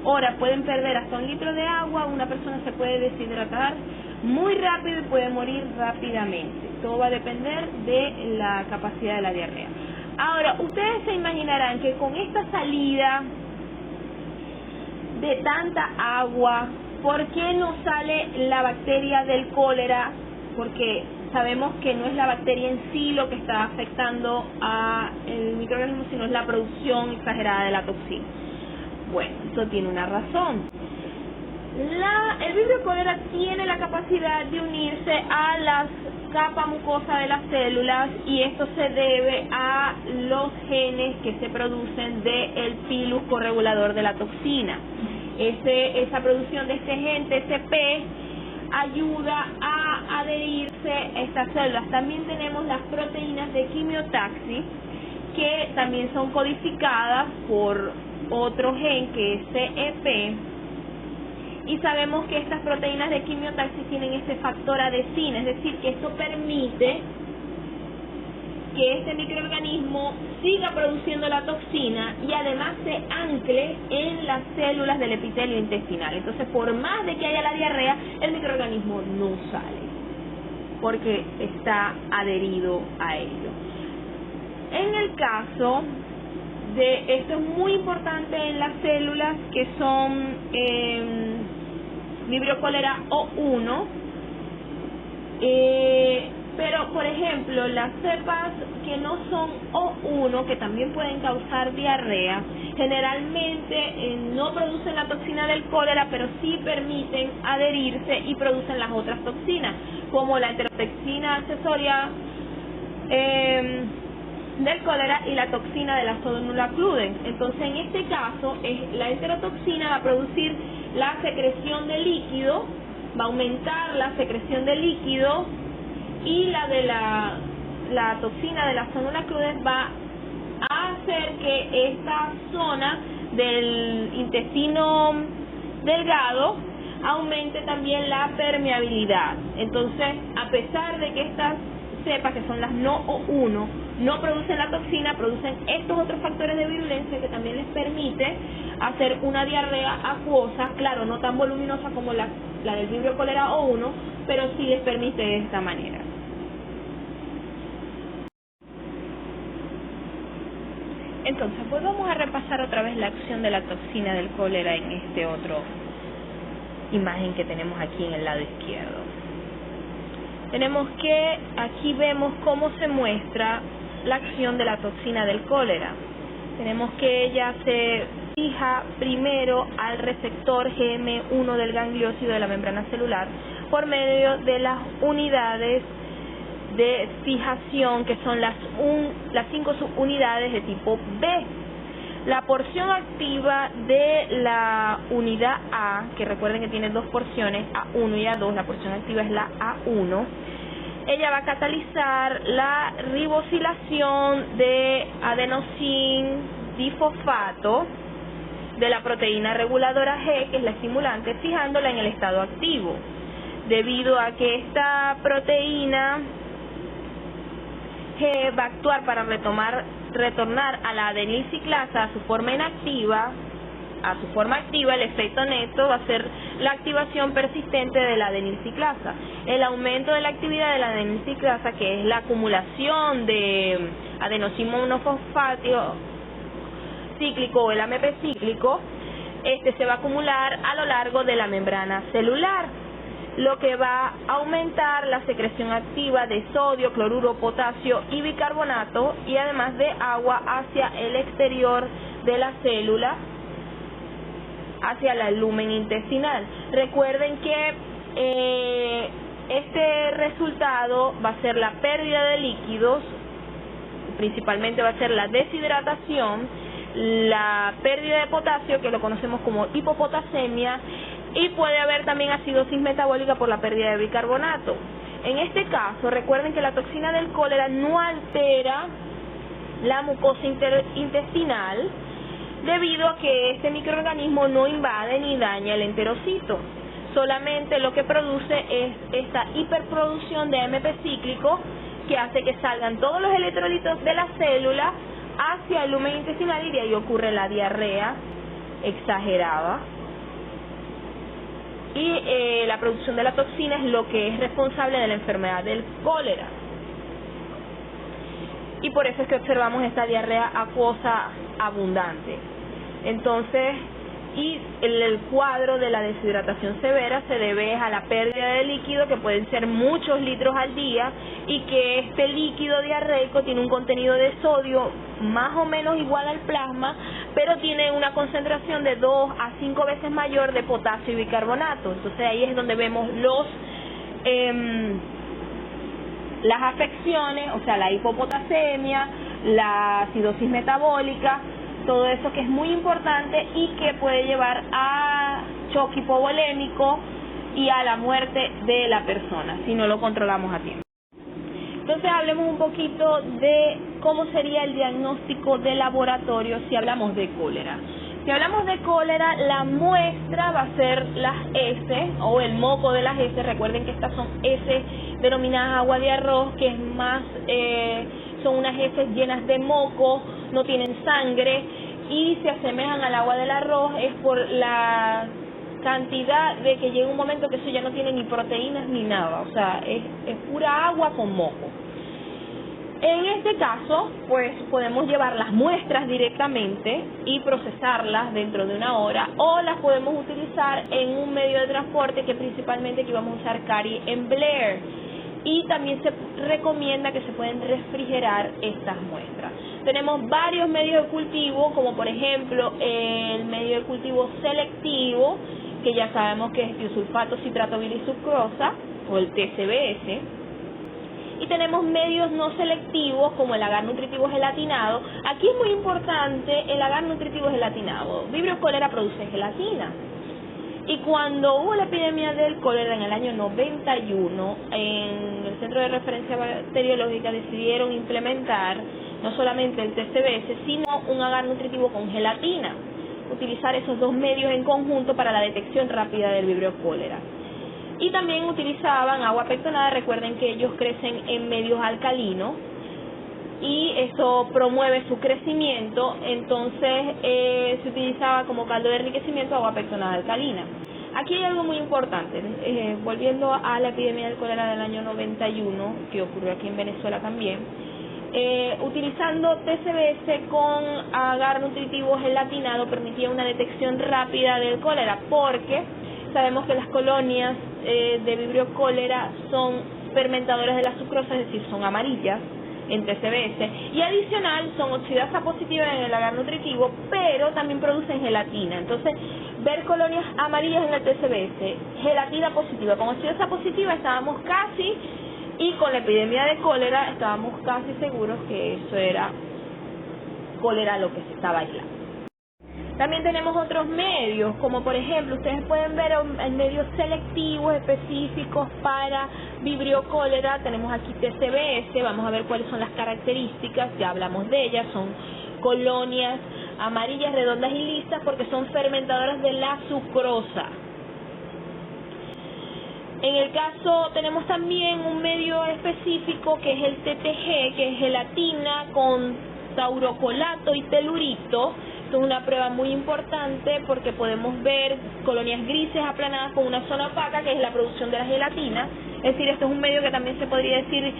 hora pueden perder hasta 1 litro de agua, una persona se puede deshidratar muy rápido y puede morir rápidamente. Todo va a depender de la capacidad de la diarrea. Ahora, ustedes se imaginarán que con esta salida de tanta agua, ¿por qué no sale la bacteria del cólera? Porque sabemos que no es la bacteria en sí lo que está afectando al microorganismo, sino es la producción exagerada de la toxina. Bueno, eso tiene una razón. El vibrio cólera tiene la capacidad de unirse a la capa mucosa de las células y esto se debe a los genes que se producen del pilus corregulador de la toxina. Esa producción de este gen TCP ayuda a adherirse a estas células. También tenemos las proteínas de quimiotaxis, que también son codificadas por otro gen que es CEP, y sabemos que estas proteínas de quimiotaxis tienen este factor adesina, es decir, que esto permite que este microorganismo siga produciendo la toxina y además se ancle en las células del epitelio intestinal. Entonces, por más de que haya la diarrea, el microorganismo no sale, porque está adherido a ello. En el caso de esto es muy importante en las células que son vibrio cólera O1, pero por ejemplo las cepas que no son O1, que también pueden causar diarrea, generalmente no producen la toxina del cólera, pero sí permiten adherirse y producen las otras toxinas, como la enterotoxina accesoria del cólera y la toxina de la Pseudomonas cludens. Entonces, en este caso, la enterotoxina va a producir la secreción de líquido, va a aumentar la secreción de líquido, y la de la toxina de la Pseudomonas cludens va a hacer que esta zona del intestino delgado aumente también la permeabilidad. Entonces, a pesar de que estas cepas, que son las no O1, no producen la toxina, producen estos otros factores de virulencia que también les permite hacer una diarrea acuosa, claro, no tan voluminosa como la la del Vibrio cholera O1, pero sí les permite de esta manera. Entonces, pues vamos a repasar otra vez la acción de la toxina del cólera en este otro imagen que tenemos aquí en el lado izquierdo. Tenemos que aquí vemos cómo se muestra la acción de la toxina del cólera. Tenemos que ella se fija primero al receptor GM1 del gangliósido de la membrana celular por medio de las unidades de fijación, que son las 5 subunidades de tipo B. La porción activa de la unidad A, que recuerden que tiene dos porciones, A1 y A2, la porción activa es la A1, ella va a catalizar la ribosilación de adenosín difosfato de la proteína reguladora G, que es la estimulante, fijándola en el estado activo. Debido a que esta proteína G va a actuar para retornar a la adenilciclasa a su forma inactiva, a su forma activa, el efecto neto va a ser la activación persistente de la adenilciclasa. El aumento de la actividad de la adenilciclasa, que es la acumulación de adenosín monofosfato cíclico o el AMP cíclico, se va a acumular a lo largo de la membrana celular, lo que va a aumentar la secreción activa de sodio, cloruro, potasio y bicarbonato, y además de agua hacia el exterior de la célula, hacia el lumen intestinal. Recuerden que este resultado va a ser la pérdida de líquidos, principalmente va a ser la deshidratación, la pérdida de potasio, que lo conocemos como hipopotasemia, y puede haber también acidosis metabólica por la pérdida de bicarbonato. En este caso, recuerden que la toxina del cólera no altera la mucosa intestinal, debido a que este microorganismo no invade ni daña el enterocito. Solamente lo que produce es esta hiperproducción de AMP cíclico, que hace que salgan todos los electrolitos de la célula hacia el lumen intestinal, y de ahí ocurre la diarrea exagerada. Y la producción de la toxina es lo que es responsable de la enfermedad del cólera. Y por eso es que observamos esta diarrea acuosa abundante. Entonces, y el cuadro de la deshidratación severa se debe a la pérdida de líquido, que pueden ser muchos litros al día, y que este líquido diarreico tiene un contenido de sodio más o menos igual al plasma, pero tiene una concentración de 2 a 5 veces mayor de potasio y bicarbonato. Entonces ahí es donde vemos las afecciones, o sea, la hipopotasemia, la acidosis metabólica, todo eso que es muy importante y que puede llevar a choque hipovolémico y a la muerte de la persona si no lo controlamos a tiempo. Entonces hablemos un poquito de cómo sería el diagnóstico de laboratorio si hablamos de cólera. Si hablamos de cólera, la muestra va a ser las heces o el moco de las heces. Recuerden que estas son heces denominadas agua de arroz, que es más, son unas heces llenas de moco, no tienen sangre y se asemejan al agua del arroz. Es por la cantidad de que llega un momento que eso ya no tiene ni proteínas ni nada, o sea, es pura agua con moco. En este caso, pues podemos llevar las muestras directamente y procesarlas dentro de 1 hora, o las podemos utilizar en un medio de transporte, que principalmente aquí vamos a usar Cary en Blair, y también se recomienda que se pueden refrigerar estas muestras. Tenemos varios medios de cultivo, como por ejemplo el medio de cultivo selectivo, que ya sabemos que es tiosulfato citrato bilisucrosa, o el TCBS. Y tenemos medios no selectivos, como el agar nutritivo gelatinado. Aquí es muy importante el agar nutritivo gelatinado. Vibrio cólera produce gelatina. Y cuando hubo la epidemia del cólera en el año 91, en el Centro de Referencia Bacteriológica decidieron implementar no solamente el TCBS, sino un agar nutritivo con gelatina. Utilizar esos dos medios en conjunto para la detección rápida del vibrio cólera. Y también utilizaban agua pectonada. Recuerden que ellos crecen en medios alcalinos y eso promueve su crecimiento. Entonces se utilizaba como caldo de enriquecimiento agua pectonada alcalina. Aquí hay algo muy importante, volviendo a la epidemia del cólera del año 91, que ocurrió aquí en Venezuela también, utilizando TCBS con agar nutritivo gelatinado permitía una detección rápida del cólera, porque sabemos que las colonias de Vibrio cólera son fermentadoras de la sucrosa, es decir, son amarillas en TCBS, y adicional son oxidasa positiva en el agar nutritivo, pero también producen gelatina. Entonces, ver colonias amarillas en el TCBS, gelatina positiva, con oxidasa positiva estábamos casi, y con la epidemia de cólera estábamos casi seguros que eso era cólera lo que se estaba aislando. También tenemos otros medios, como por ejemplo, ustedes pueden ver en medios selectivos específicos para Vibrio cólera. Tenemos aquí TCBS, vamos a ver cuáles son las características, ya hablamos de ellas, son colonias amarillas, redondas y lisas porque son fermentadoras de la sucrosa. En el caso, tenemos también un medio específico que es el TTG, que es gelatina con taurocolato y telurito. Es una prueba muy importante porque podemos ver colonias grises aplanadas con una zona opaca, que es la producción de la gelatina. Es decir, esto es un medio que también se podría decir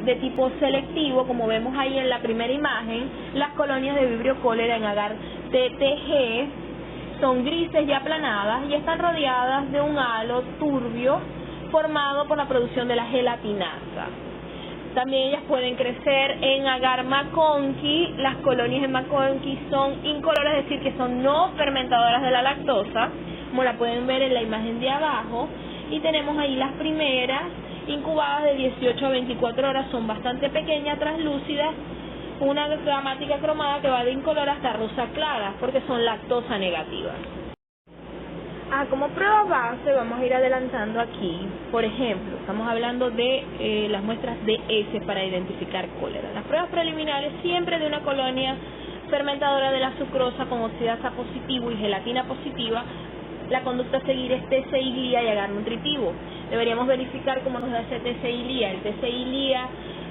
de tipo selectivo, como vemos ahí en la primera imagen. Las colonias de Vibrio cólera en agar TTG son grises y aplanadas y están rodeadas de un halo turbio formado por la producción de la gelatinasa. También ellas pueden crecer en agar McConkey. Las colonias en McConkey son incoloras, es decir, que son no fermentadoras de la lactosa, como la pueden ver en la imagen de abajo. Y tenemos ahí las primeras, incubadas de 18 a 24 horas, son bastante pequeñas, translúcidas, una gramática cromada que va de incolora hasta rosa clara, porque son lactosa negativas. Como prueba base vamos a ir adelantando aquí, por ejemplo, estamos hablando de las muestras de S para identificar cólera. Las pruebas preliminares siempre de una colonia fermentadora de la sucrosa con oxidasa positivo y gelatina positiva. La conducta a seguir es TCI-LIA y agar nutritivo. Deberíamos verificar cómo nos da ese TCI-LIA. El TCI-LIA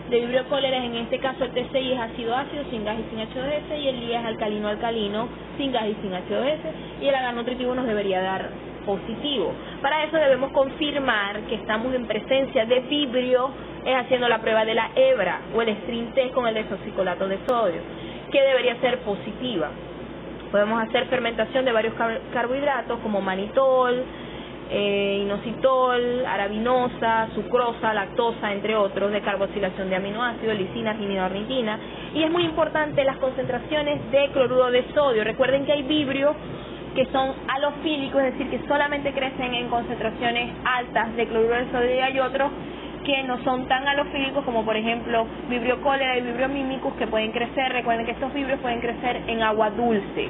de Vibrio cólera, en este caso el TCI es ácido-ácido sin gas y sin H2S, y el LIA es alcalino-alcalino sin gas y sin H2S, y el agar nutritivo nos debería dar positivo. Para eso debemos confirmar que estamos en presencia de Vibrio, haciendo la prueba de la hebra o el string test con el desoxicolato de sodio, que debería ser positiva. Podemos hacer fermentación de varios carbohidratos como manitol, inositol, arabinosa, sucrosa, lactosa, entre otros, de carboxilación de aminoácidos, lisina, arginina, ornitina. Y es muy importante las concentraciones de cloruro de sodio. Recuerden que hay vibrios que son halofílicos, es decir, que solamente crecen en concentraciones altas de cloruro de sodio, y hay otros que no son tan halofílicos, como por ejemplo Vibrio cólera y Vibrio mimicus, que pueden crecer. Recuerden que estos vibrios pueden crecer en agua dulce.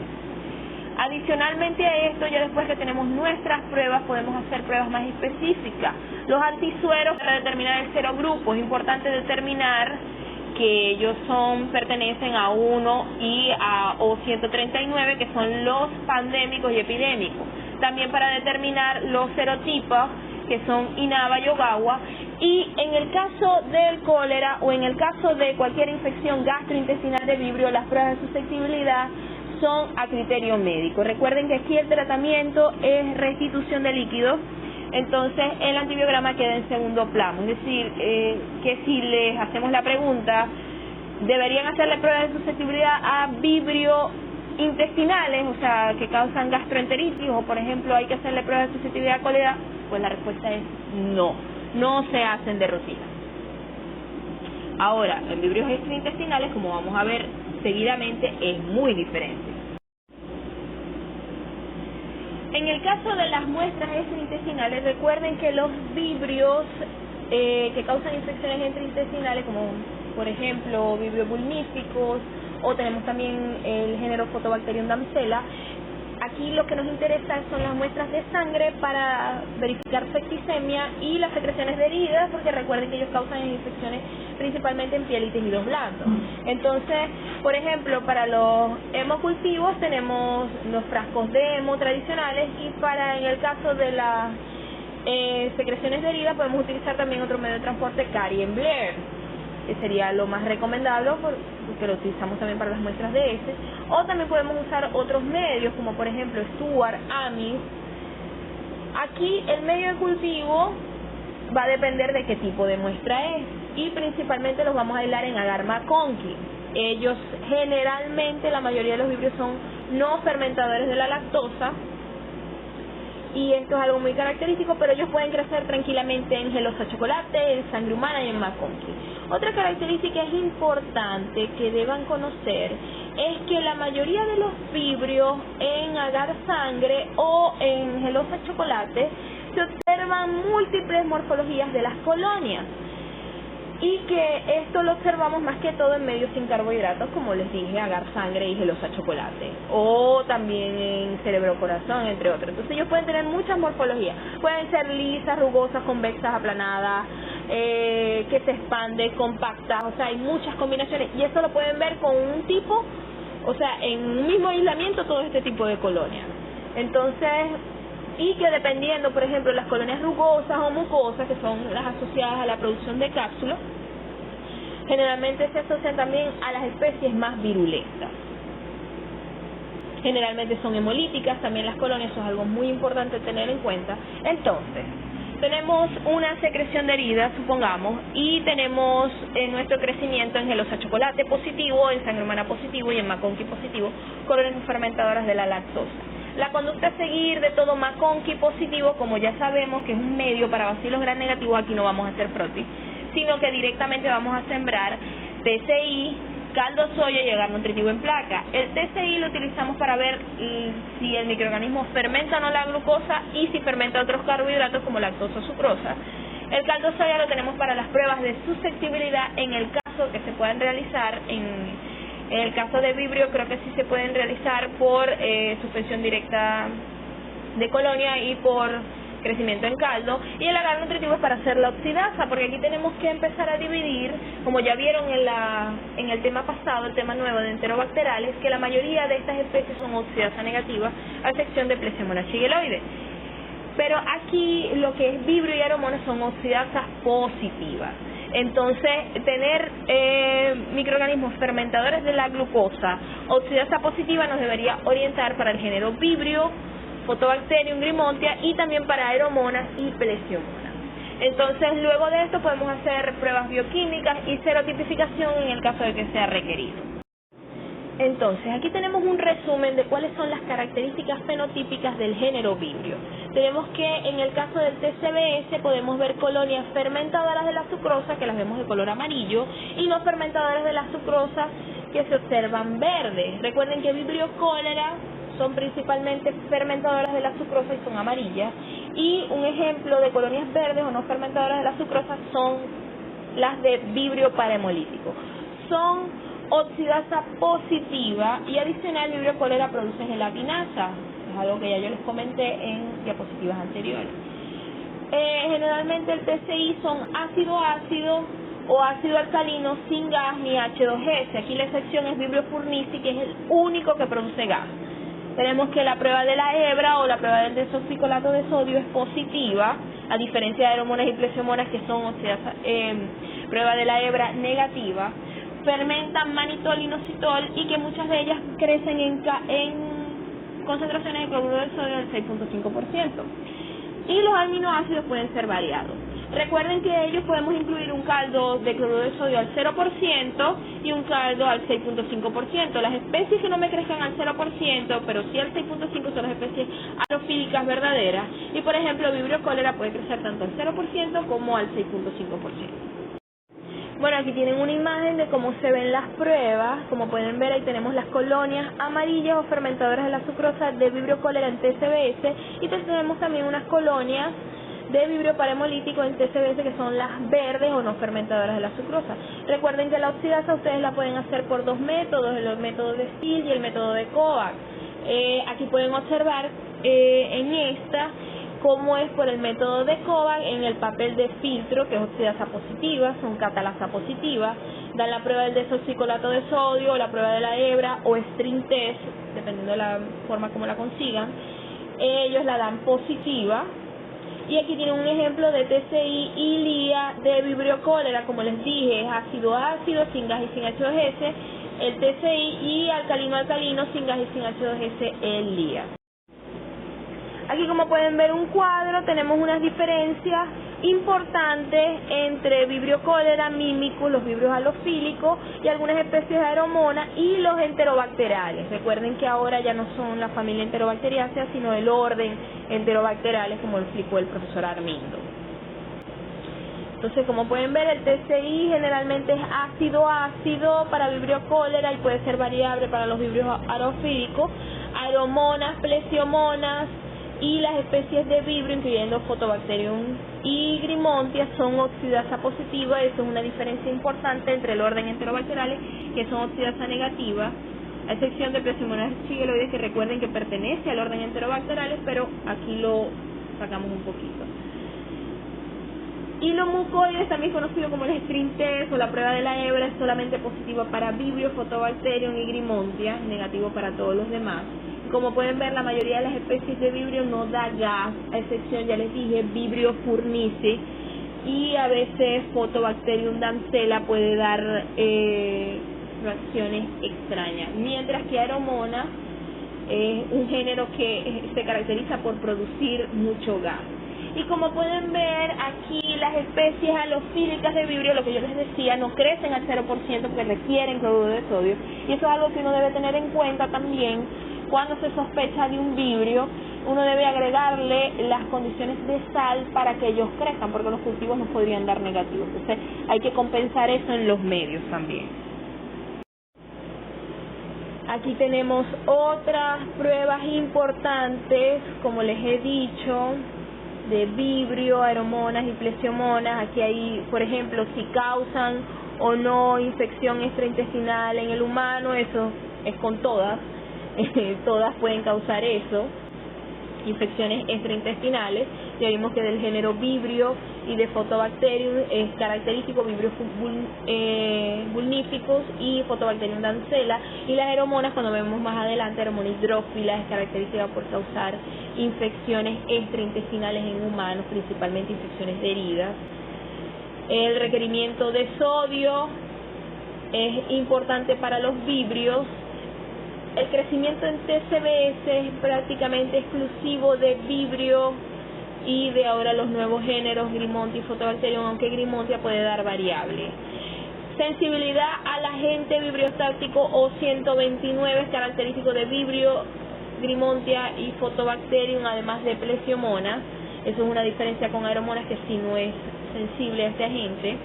Adicionalmente a esto, ya después que tenemos nuestras pruebas, podemos hacer pruebas más específicas. Los antisueros, para determinar el serogrupo, es importante determinar que ellos pertenecen a 1 y a O139, que son los pandémicos y epidémicos. También para determinar los serotipos, que son Inaba y Ogawa. Y en el caso del cólera o en el caso de cualquier infección gastrointestinal de Vibrio, las pruebas de susceptibilidad son a criterio médico. Recuerden que aquí el tratamiento es restitución de líquidos, entonces el antibiograma queda en segundo plano. Es decir, que si les hacemos la pregunta, ¿deberían hacerle pruebas de susceptibilidad a Vibrio intestinales, o sea, que causan gastroenteritis, o por ejemplo hay que hacerle pruebas de susceptibilidad a cólera? Pues la respuesta es no, no se hacen de rutina. Ahora, en vibrios extraintestinales, como vamos a ver seguidamente, es muy diferente. En el caso de las muestras extraintestinales, recuerden que los vibrios que causan infecciones extraintestinales, como por ejemplo vibrios bulmíficos, o tenemos también el género Photobacterium damsela, aquí lo que nos interesa son las muestras de sangre para verificar septicemia y las secreciones de heridas, porque recuerden que ellos causan infecciones principalmente en piel y tejidos blandos. Entonces, por ejemplo, para los hemocultivos tenemos los frascos de hemo tradicionales, y en el caso de las secreciones de heridas podemos utilizar también otro medio de transporte, Carien-Blair, que sería lo más recomendable porque lo utilizamos también para las muestras de o también podemos usar otros medios como por ejemplo Stuart, Amis, Aquí el medio de cultivo va a depender de qué tipo de muestra es, y principalmente los vamos a aislar en agar McConkey. Ellos generalmente, la mayoría de los vibrios son no fermentadores de la lactosa, y esto es algo muy característico, pero ellos pueden crecer tranquilamente en gelosa chocolate, en sangre humana y en McConkey. Otra característica es importante que deban conocer es que la mayoría de los vibrios en agar sangre o en gelosa chocolate se observan múltiples morfologías de las colonias, y que esto lo observamos más que todo en medios sin carbohidratos, como les dije, agar sangre y gelosa chocolate, o también en cerebro corazón, entre otros. Entonces ellos pueden tener muchas morfologías, pueden ser lisas, rugosas, convexas, aplanadas, que se expande, compactas, o sea, hay muchas combinaciones, y eso lo pueden ver con un tipo, o sea, en un mismo aislamiento todo este tipo de colonias. Entonces, y que dependiendo, por ejemplo, las colonias rugosas o mucosas, que son las asociadas a la producción de cápsulas, generalmente se asocian también a las especies más virulentas. Generalmente son hemolíticas también las colonias, eso es algo muy importante tener en cuenta. Entonces, tenemos una secreción de herida, supongamos, y tenemos nuestro crecimiento en gelosa chocolate positivo, en sangre humana positivo y en McConkey positivo, colonias fermentadoras de la lactosa. La conducta a seguir de todo McConkey positivo, como ya sabemos que es un medio para bacilos gram negativos, aquí no vamos a hacer frotis, sino que directamente vamos a sembrar TCI, caldo soya y agar nutritivo en placa. El TCI lo utilizamos para ver si el microorganismo fermenta o no la glucosa y si fermenta otros carbohidratos como lactosa o sucrosa. El caldo soya lo tenemos para las pruebas de susceptibilidad en el caso que se puedan realizar en el caso de vibrio, creo que sí se pueden realizar por suspensión directa de colonia y por crecimiento en caldo, y el agar nutritivo es para hacer la oxidasa, porque aquí tenemos que empezar a dividir, como ya vieron en el tema pasado, el tema nuevo de enterobacterales, que la mayoría de estas especies son oxidasa negativas, a excepción de Plecemona shigelloides. Pero aquí lo que es vibrio y aromonas son oxidasas positivas. Entonces, tener microorganismos fermentadores de la glucosa, oxidasa positiva, nos debería orientar para el género vibrio, Photobacterium grimontia, y también para aeromonas y Plesiomonas. Entonces, luego de esto podemos hacer pruebas bioquímicas y serotipificación en el caso de que sea requerido. Entonces, aquí tenemos un resumen de cuáles son las características fenotípicas del género vibrio. Tenemos que en el caso del TCBS podemos ver colonias fermentadoras de la sucrosa, que las vemos de color amarillo, y no fermentadoras de la sucrosa, que se observan verdes. Recuerden que vibrio cólera son principalmente fermentadoras de la sucrosa y son amarillas, y un ejemplo de colonias verdes o no fermentadoras de la sucrosa son las de vibrio parahemolítico. Son oxidasa positiva, y adicional vibrio cólera produce gelatinasa, es algo que ya yo les comenté en diapositivas anteriores. Generalmente el TCI son ácido-ácido o ácido alcalino sin gas ni H2S. Aquí la excepción es vibrio furnici, que es el único que produce gas. Tenemos que la prueba de la hebra o la prueba del desoxicolato de sodio es positiva, a diferencia de aeromonas y plesiomonas, que son oxidasa, prueba de la hebra negativa. Fermentan manitol y inositol, y que muchas de ellas crecen en concentraciones de cloruro de sodio del 6.5%. Y los aminoácidos pueden ser variados. Recuerden que ellos podemos incluir un caldo de cloruro de sodio al 0% y un caldo al 6.5%. Las especies que no me crezcan al 0%, pero sí al 6.5%, son las especies halofílicas verdaderas. Y por ejemplo, vibrio cólera puede crecer tanto al 0% como al 6.5%. Bueno, aquí tienen una imagen de cómo se ven las pruebas. Como pueden ver, ahí tenemos las colonias amarillas o fermentadoras de la sucrosa de vibrio cólera en TCBS, y tenemos también unas colonias de vibrio parahemolítico en TCBS, que son las verdes o no fermentadoras de la sucrosa. Recuerden que la oxidasa ustedes la pueden hacer por dos métodos, el método de Still y el método de Kovacs. Aquí pueden observar en esta cómo es por el método de Kovacs en el papel de filtro, que es oxidasa positiva, son catalasa positiva, dan la prueba del desoxicolato de sodio, o la prueba de la hebra, o string test, dependiendo de la forma como la consigan. Ellos la dan positiva. Y aquí tienen un ejemplo de TCI y LIA de vibrio cólera, como les dije, es ácido-ácido, sin gas y sin H2S, el TCI, y alcalino-alcalino, sin gas y sin H2S, el LIA. Aquí, como pueden ver, un cuadro, tenemos unas diferencias importantes entre Vibrio cholera, Mimicus, los vibrios halofílicos y algunas especies de Aeromonas y los enterobacteriales. Recuerden que ahora ya no son la familia Enterobacteriaceae, sino el orden Enterobacteriales, como lo explicó el profesor Armindo. Entonces, como pueden ver, el TCI generalmente es ácido-ácido para Vibrio cholera y puede ser variable para los vibrios halofílicos, Aeromonas, Plesiomonas y las especies de vibrio, incluyendo Photobacterium y Grimontia, son oxidasa positiva. Eso es una diferencia importante entre el orden Enterobacteriales, que son oxidasa negativa, a excepción de Plesiomonas shigaloides, que recuerden que pertenece al orden Enterobacteriales, pero aquí lo sacamos un poquito. Y los mucoides, también conocido como el string test o la prueba de la hebra, es solamente positiva para Vibrio, Photobacterium y Grimontia, negativo para todos los demás. Como pueden ver, la mayoría de las especies de Vibrio no da gas, a excepción, ya les dije, Vibrio furnice, y a veces Photobacterium dancela puede dar reacciones extrañas, mientras que Aeromonas es un género que se caracteriza por producir mucho gas. Y como pueden ver aquí, las especies halofílicas de Vibrio, lo que yo les decía, no crecen al 0% porque requieren cloruro de sodio, y eso es algo que uno debe tener en cuenta también cuando se sospecha de un Vibrio. Uno debe agregarle las condiciones de sal para que ellos crezcan, porque los cultivos nos podrían dar negativos. Entonces hay que compensar eso en los medios también. Aquí tenemos otras pruebas importantes, como les he dicho, de Vibrio, Aeromonas y Plesiomonas. Aquí hay, por ejemplo, si causan o no infección extraintestinal en el humano. Eso es con todas. Todas pueden causar eso, infecciones extraintestinales. Ya vimos que del género Vibrio y de Photobacterium es característico Vibrio vulnificus y Photobacterium dancela, y las Aeromonas, cuando vemos más adelante, Aeromona hidrófila, es característica por causar infecciones extraintestinales en humanos, principalmente infecciones de heridas. El requerimiento de sodio es importante para los Vibrios. El crecimiento en TCBS es prácticamente exclusivo de Vibrio y de ahora los nuevos géneros Grimontia y Photobacterium, aunque Grimontia puede dar variable. Sensibilidad al agente vibriostático O129 es característico de Vibrio, Grimontia y Photobacterium, además de Plesiomonas. Eso es una diferencia con Aeromonas, que sí no es sensible a este agente.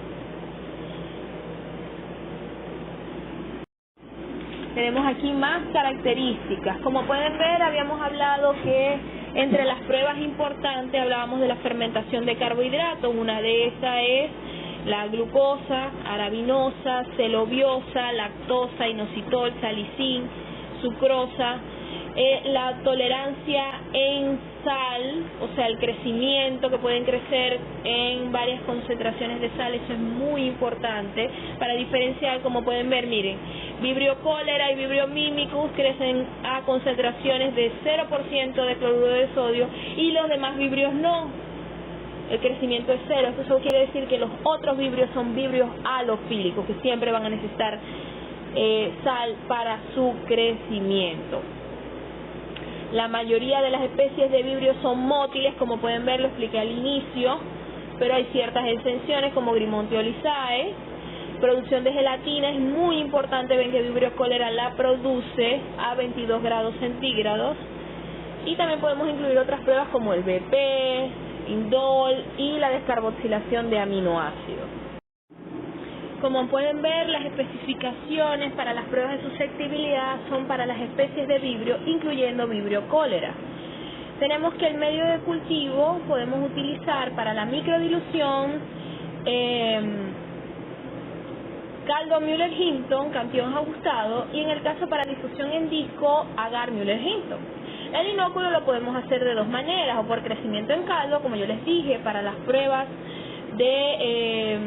Tenemos aquí más características. Como pueden ver, habíamos hablado que entre las pruebas importantes hablábamos de la fermentación de carbohidratos. Una de esas es la glucosa, arabinosa, celobiosa, lactosa, inositol, salicin, sucrosa. La tolerancia en sal, o sea, el crecimiento, que pueden crecer en varias concentraciones de sal, eso es muy importante para diferenciar. Como pueden ver, miren, Vibrio cholera y Vibrio mimicus crecen a concentraciones de 0% de cloruro de sodio, y los demás vibrios no. El crecimiento es cero. Eso quiere decir que los otros vibrios son vibrios halofílicos, que siempre van a necesitar sal para su crecimiento. La mayoría de las especies de Vibrio son mótiles, como pueden ver, lo expliqué al inicio, pero hay ciertas excepciones como Grimontia olizae. Producción de gelatina es muy importante. Ven que Vibrio cholera la produce a 22 grados centígrados. Y también podemos incluir otras pruebas como el BP, indol y la descarboxilación de aminoácidos. Como pueden ver, las especificaciones para las pruebas de susceptibilidad son para las especies de Vibrio, incluyendo Vibrio cholera. Tenemos que el medio de cultivo podemos utilizar para la microdilución caldo Müller-Hinton, campeón ajustado, y en el caso para difusión en disco, agar Müller-Hinton. El inóculo lo podemos hacer de dos maneras, o por crecimiento en caldo, como yo les dije, para las pruebas de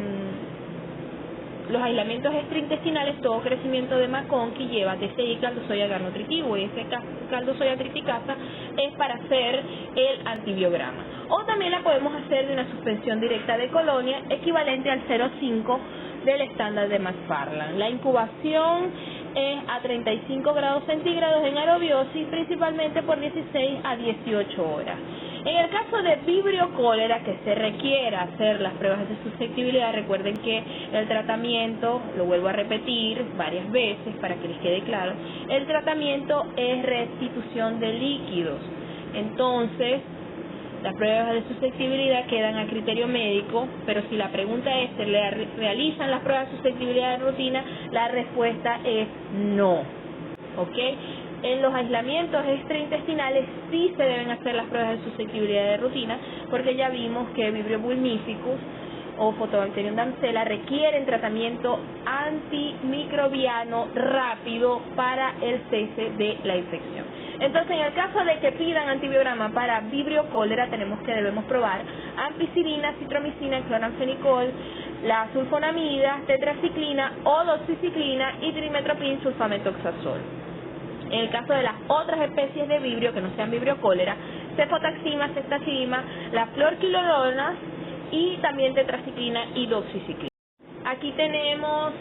los aislamientos extraintestinales. Todo crecimiento de McConkey lleva TCI, caldo soya agar nutritivo, y este caldo soya triticasa es para hacer el antibiograma. O también la podemos hacer de una suspensión directa de colonia, equivalente al 0,5 del estándar de McFarland. La incubación es a 35 grados centígrados en aerobiosis, principalmente por 16 a 18 horas. En el caso de vibrio cólera, que se requiera hacer las pruebas de susceptibilidad, recuerden que el tratamiento, lo vuelvo a repetir varias veces para que les quede claro, el tratamiento es restitución de líquidos. Entonces, las pruebas de susceptibilidad quedan a criterio médico, pero si la pregunta es, ¿se le realizan las pruebas de susceptibilidad de rutina? La respuesta es no. ¿Ok? En los aislamientos extraintestinales sí se deben hacer las pruebas de susceptibilidad de rutina, porque ya vimos que Vibrio vulnificus o Photobacterium damsela requieren tratamiento antimicrobiano rápido para el cese de la infección. Entonces, en el caso de que pidan antibiograma para vibrio cólera, debemos probar ampicilina, citromicina, cloranfenicol, la sulfonamida, tetraciclina o doxiciclina y trimetoprim sulfametoxazol. En el caso de las otras especies de vibrio que no sean vibrio cólera, cefotaxima, ceftazidima, la fluorquinolonas y también tetraciclina y doxiciclina. Aquí tenemos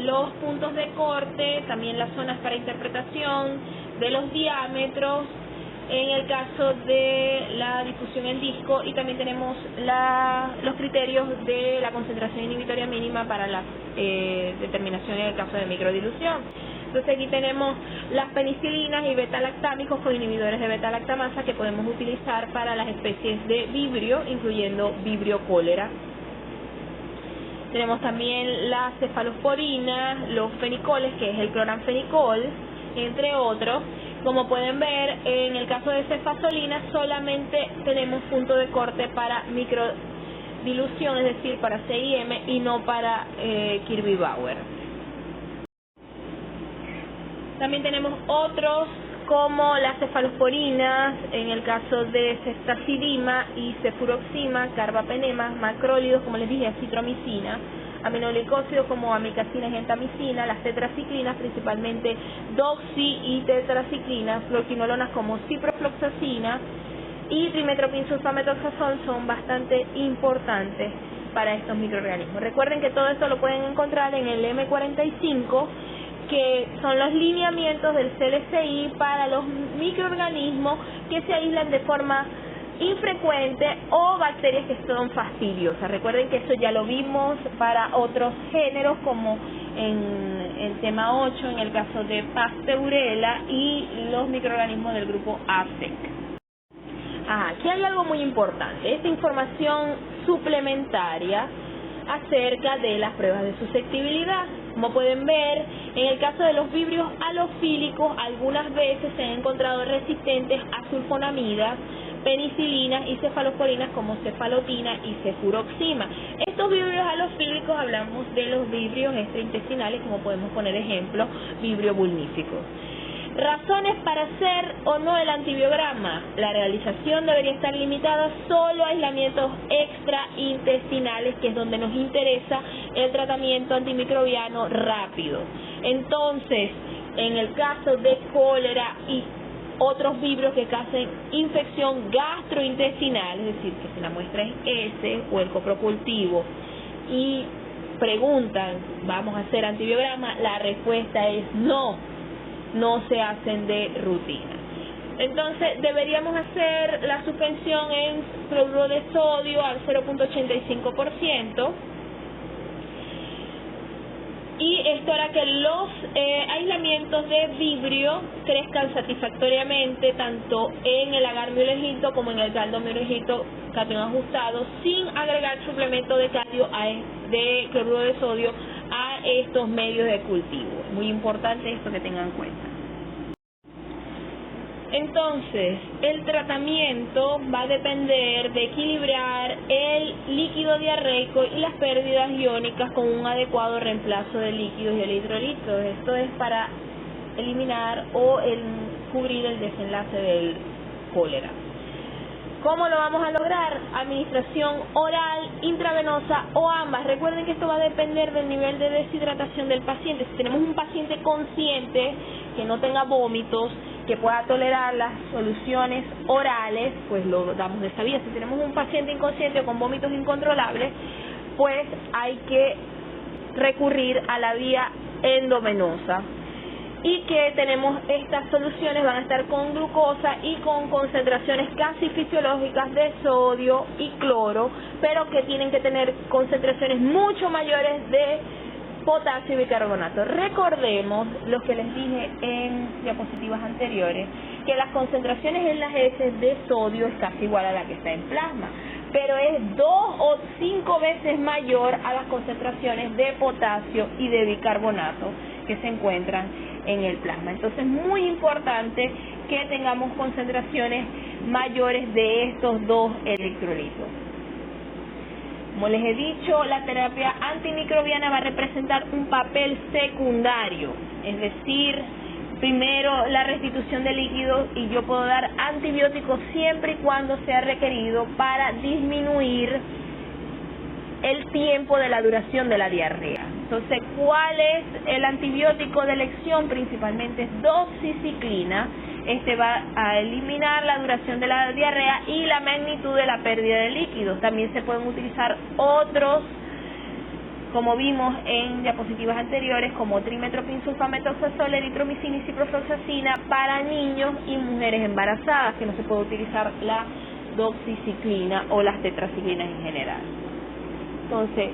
los puntos de corte, también las zonas para interpretación de los diámetros, en el caso de la difusión en disco, y también tenemos los criterios de la concentración inhibitoria mínima para la determinación en el caso de microdilución. Entonces aquí tenemos las penicilinas y beta-lactámicos con inhibidores de beta-lactamasa que podemos utilizar para las especies de vibrio, incluyendo vibrio cólera. Tenemos también las cefalosporinas, los fenicoles, que es el cloranfenicol, entre otros. Como pueden ver, en el caso de cefazolina solamente tenemos punto de corte para microdilución, es decir, para CIM y no para Kirby-Bauer. También tenemos otros como las cefalosporinas, en el caso de ceftazidima y cefuroxima, carbapenema, macrólidos, como les dije, acitromicina, aminoglicósidos como amicacina y gentamicina, las tetraciclinas, principalmente doxi y tetraciclinas, fluorquinolonas como ciprofloxacina y trimetoprim sulfametoxazol son bastante importantes para estos microorganismos. Recuerden que todo esto lo pueden encontrar en el M45, que son los lineamientos del CDCI para los microorganismos que se aíslan de forma infrecuente o bacterias que son fastidiosas. Recuerden que eso ya lo vimos para otros géneros, como en el tema 8, en el caso de Pasteurella y los microorganismos del grupo ASEC. Aquí hay algo muy importante, esta información suplementaria acerca de las pruebas de susceptibilidad. Como pueden ver, en el caso de los vibrios halofílicos, algunas veces se han encontrado resistentes a sulfonamida, penicilinas y cefalosporinas como cefalotina y cefuroxima. Estos vibrios halofílicos, hablamos de los vibrios extraintestinales, como podemos poner ejemplo, vibrio vulnificus. Razones para hacer o no el antibiograma. La realización debería estar limitada solo a aislamientos extraintestinales, que es donde nos interesa el tratamiento antimicrobiano rápido. Entonces, en el caso de cólera y otros vibrios que causen infección gastrointestinal, es decir, que si la muestra es S o el coprocultivo y preguntan, ¿vamos a hacer antibiograma? La respuesta es no. No se hacen de rutina. Entonces deberíamos hacer la suspensión en cloruro de sodio al 0.85%, y esto hará que los aislamientos de vibrio crezcan satisfactoriamente tanto en el agar miologito como en el caldo miologito catión ajustado, sin agregar suplemento de calcio de cloruro de sodio a estos medios de cultivo. Muy importante esto que tengan en cuenta. Entonces, el tratamiento va a depender de equilibrar el líquido diarreico y las pérdidas iónicas con un adecuado reemplazo de líquidos y electrolitos. Esto es para eliminar o cubrir el desenlace del cólera. ¿Cómo lo vamos a lograr? Administración oral, intravenosa o ambas. Recuerden que esto va a depender del nivel de deshidratación del paciente. Si tenemos un paciente consciente, que no tenga vómitos, que pueda tolerar las soluciones orales, pues lo damos de esa vía. Si tenemos un paciente inconsciente con vómitos incontrolables, pues hay que recurrir a la vía endovenosa, y que tenemos estas soluciones, van a estar con glucosa y con concentraciones casi fisiológicas de sodio y cloro, pero que tienen que tener concentraciones mucho mayores de potasio y bicarbonato. Recordemos lo que les dije en diapositivas anteriores, que las concentraciones en las heces de sodio es casi igual a la que está en plasma, pero es 2 o 5 veces mayor a las concentraciones de potasio y de bicarbonato que se encuentran en el plasma. Entonces es muy importante que tengamos concentraciones mayores de estos dos electrolitos. Como les he dicho, la terapia antimicrobiana va a representar un papel secundario, es decir, primero la restitución de líquidos, y yo puedo dar antibióticos siempre y cuando sea requerido para disminuir el tiempo de la duración de la diarrea. Entonces, ¿cuál es el antibiótico de elección? Principalmente es doxiciclina. Este va a eliminar la duración de la diarrea y la magnitud de la pérdida de líquidos. También se pueden utilizar otros, como vimos en diapositivas anteriores, como trimetoprim, sulfamethoxazol, eritromicina y ciprofloxacina para niños y mujeres embarazadas, que no se puede utilizar la doxiciclina o las tetraciclinas en general. Entonces,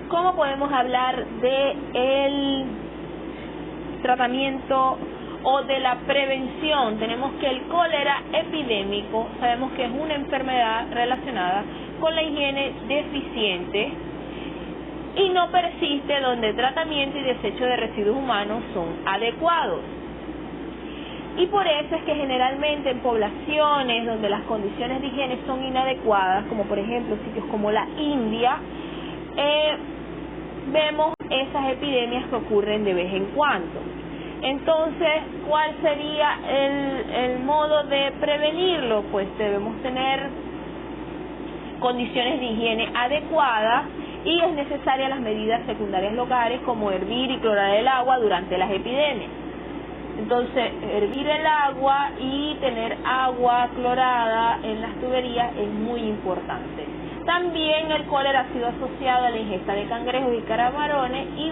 ¿cómo podemos hablar de el tratamiento o de la prevención? Tenemos que el cólera epidémico, sabemos que es una enfermedad relacionada con la higiene deficiente y no persiste donde el tratamiento y desecho de residuos humanos son adecuados. Y por eso es que generalmente en poblaciones donde las condiciones de higiene son inadecuadas, como por ejemplo sitios como la India, vemos esas epidemias que ocurren de vez en cuando. Entonces, ¿cuál sería el modo de prevenirlo? Pues debemos tener condiciones de higiene adecuadas y es necesaria las medidas secundarias locales como hervir y clorar el agua durante las epidemias. Entonces, hervir el agua y tener agua clorada en las tuberías es muy importante. También el cólera ha sido asociado a la ingesta de cangrejos y camarones, y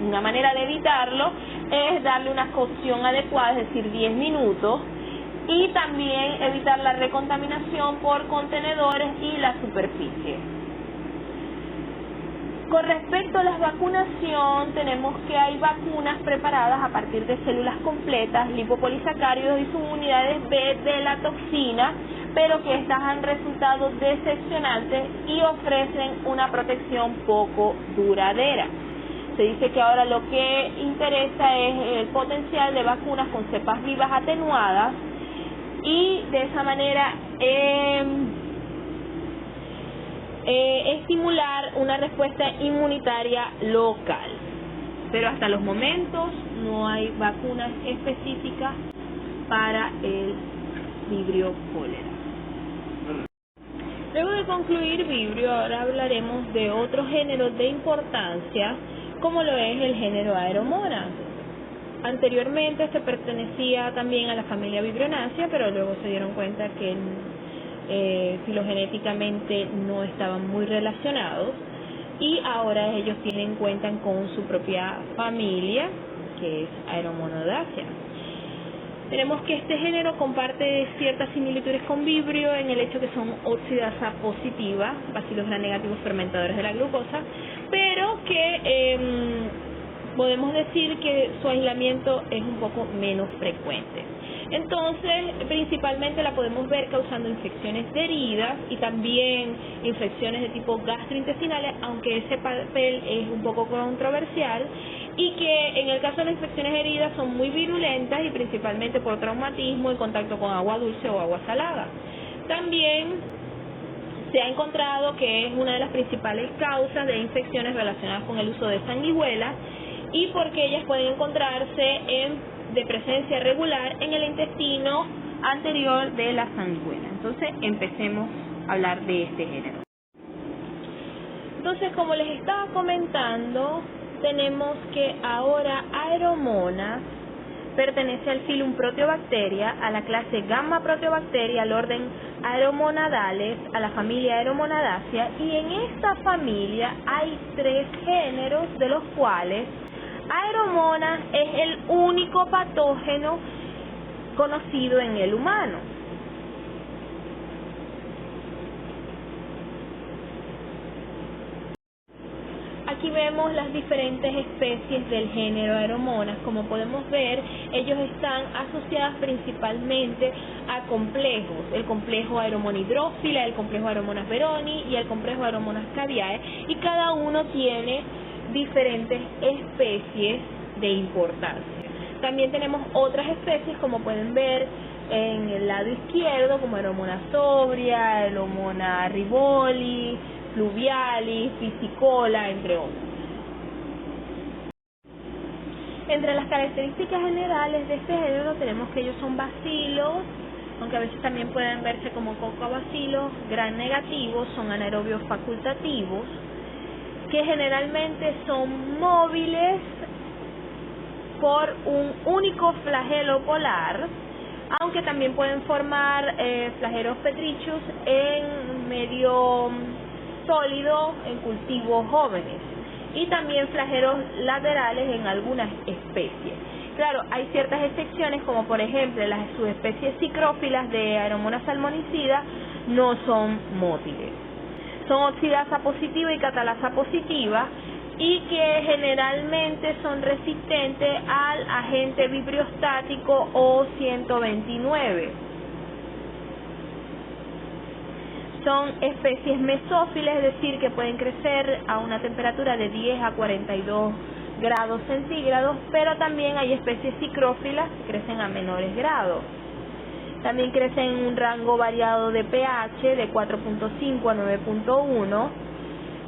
una manera de evitarlo es darle una cocción adecuada, es decir, 10 minutos, y también evitar la recontaminación por contenedores y la superficie. Con respecto a la vacunación, tenemos que hay vacunas preparadas a partir de células completas, lipopolisacáridos y subunidades B de la toxina, pero que estas han resultado decepcionantes y ofrecen una protección poco duradera. Se dice que ahora lo que interesa es el potencial de vacunas con cepas vivas atenuadas y de esa manera estimular una respuesta inmunitaria local. Pero hasta los momentos no hay vacunas específicas para el vibrio cólera. Luego de concluir vibrio, ahora hablaremos de otros géneros de importancia, como lo es el género Aeromonas. Anteriormente se pertenecía también a la familia Vibrionaceae, pero luego se dieron cuenta que filogenéticamente no estaban muy relacionados, y ahora ellos cuentan con su propia familia, que es Aeromonodaceae. Tenemos que este género comparte ciertas similitudes con vibrio en el hecho que son oxidasa positiva, bacilos gram negativos fermentadores de la glucosa, pero que podemos decir que su aislamiento es un poco menos frecuente. Entonces, principalmente la podemos ver causando infecciones de heridas y también infecciones de tipo gastrointestinales, aunque ese papel es un poco controversial, y que en el caso de las infecciones de heridas son muy virulentas y principalmente por traumatismo y contacto con agua dulce o agua salada. También se ha encontrado que es una de las principales causas de infecciones relacionadas con el uso de sanguijuelas, y porque ellas pueden encontrarse de presencia regular en el intestino anterior de la sanguijuela. Entonces, empecemos a hablar de este género. Entonces, como les estaba comentando, tenemos que ahora Aeromonas pertenece al filum Proteobacteria, a la clase Gamma Proteobacteria, al orden Aeromonadales, a la familia Aeromonadaceae, y en esta familia hay 3 géneros, de los cuales Aeromonas es el único patógeno conocido en el humano. Aquí vemos las diferentes especies del género Aeromonas. Como podemos ver, ellos están asociados principalmente a complejos: el complejo Aeromonidrófila, el complejo Aeromonas veroni y el complejo Aeromonas caviae, y cada uno tiene diferentes especies de importancia. También tenemos otras especies, como pueden ver en el lado izquierdo, como Aeromonas sobria, Aeromonas rivoli, fluvialis, piscicola, entre otros. Entre las características generales de este género tenemos que ellos son bacilos, aunque a veces también pueden verse como cocobacilos gram negativos. Son anaerobios facultativos, que generalmente son móviles por un único flagelo polar, aunque también pueden formar flagelos petricios en medio sólido en cultivos jóvenes, y también flagelos laterales en algunas especies. Claro, hay ciertas excepciones, como por ejemplo las subespecies cicrófilas de Aeromonas salmonicida no son móviles. Son oxidasa positiva y catalasa positiva, y que generalmente son resistentes al agente vibriostático O129. Son especies mesófilas, es decir, que pueden crecer a una temperatura de 10 a 42 grados centígrados, pero también hay especies cicrófilas que crecen a menores grados. También crecen en un rango variado de pH de 4.5 a 9.1.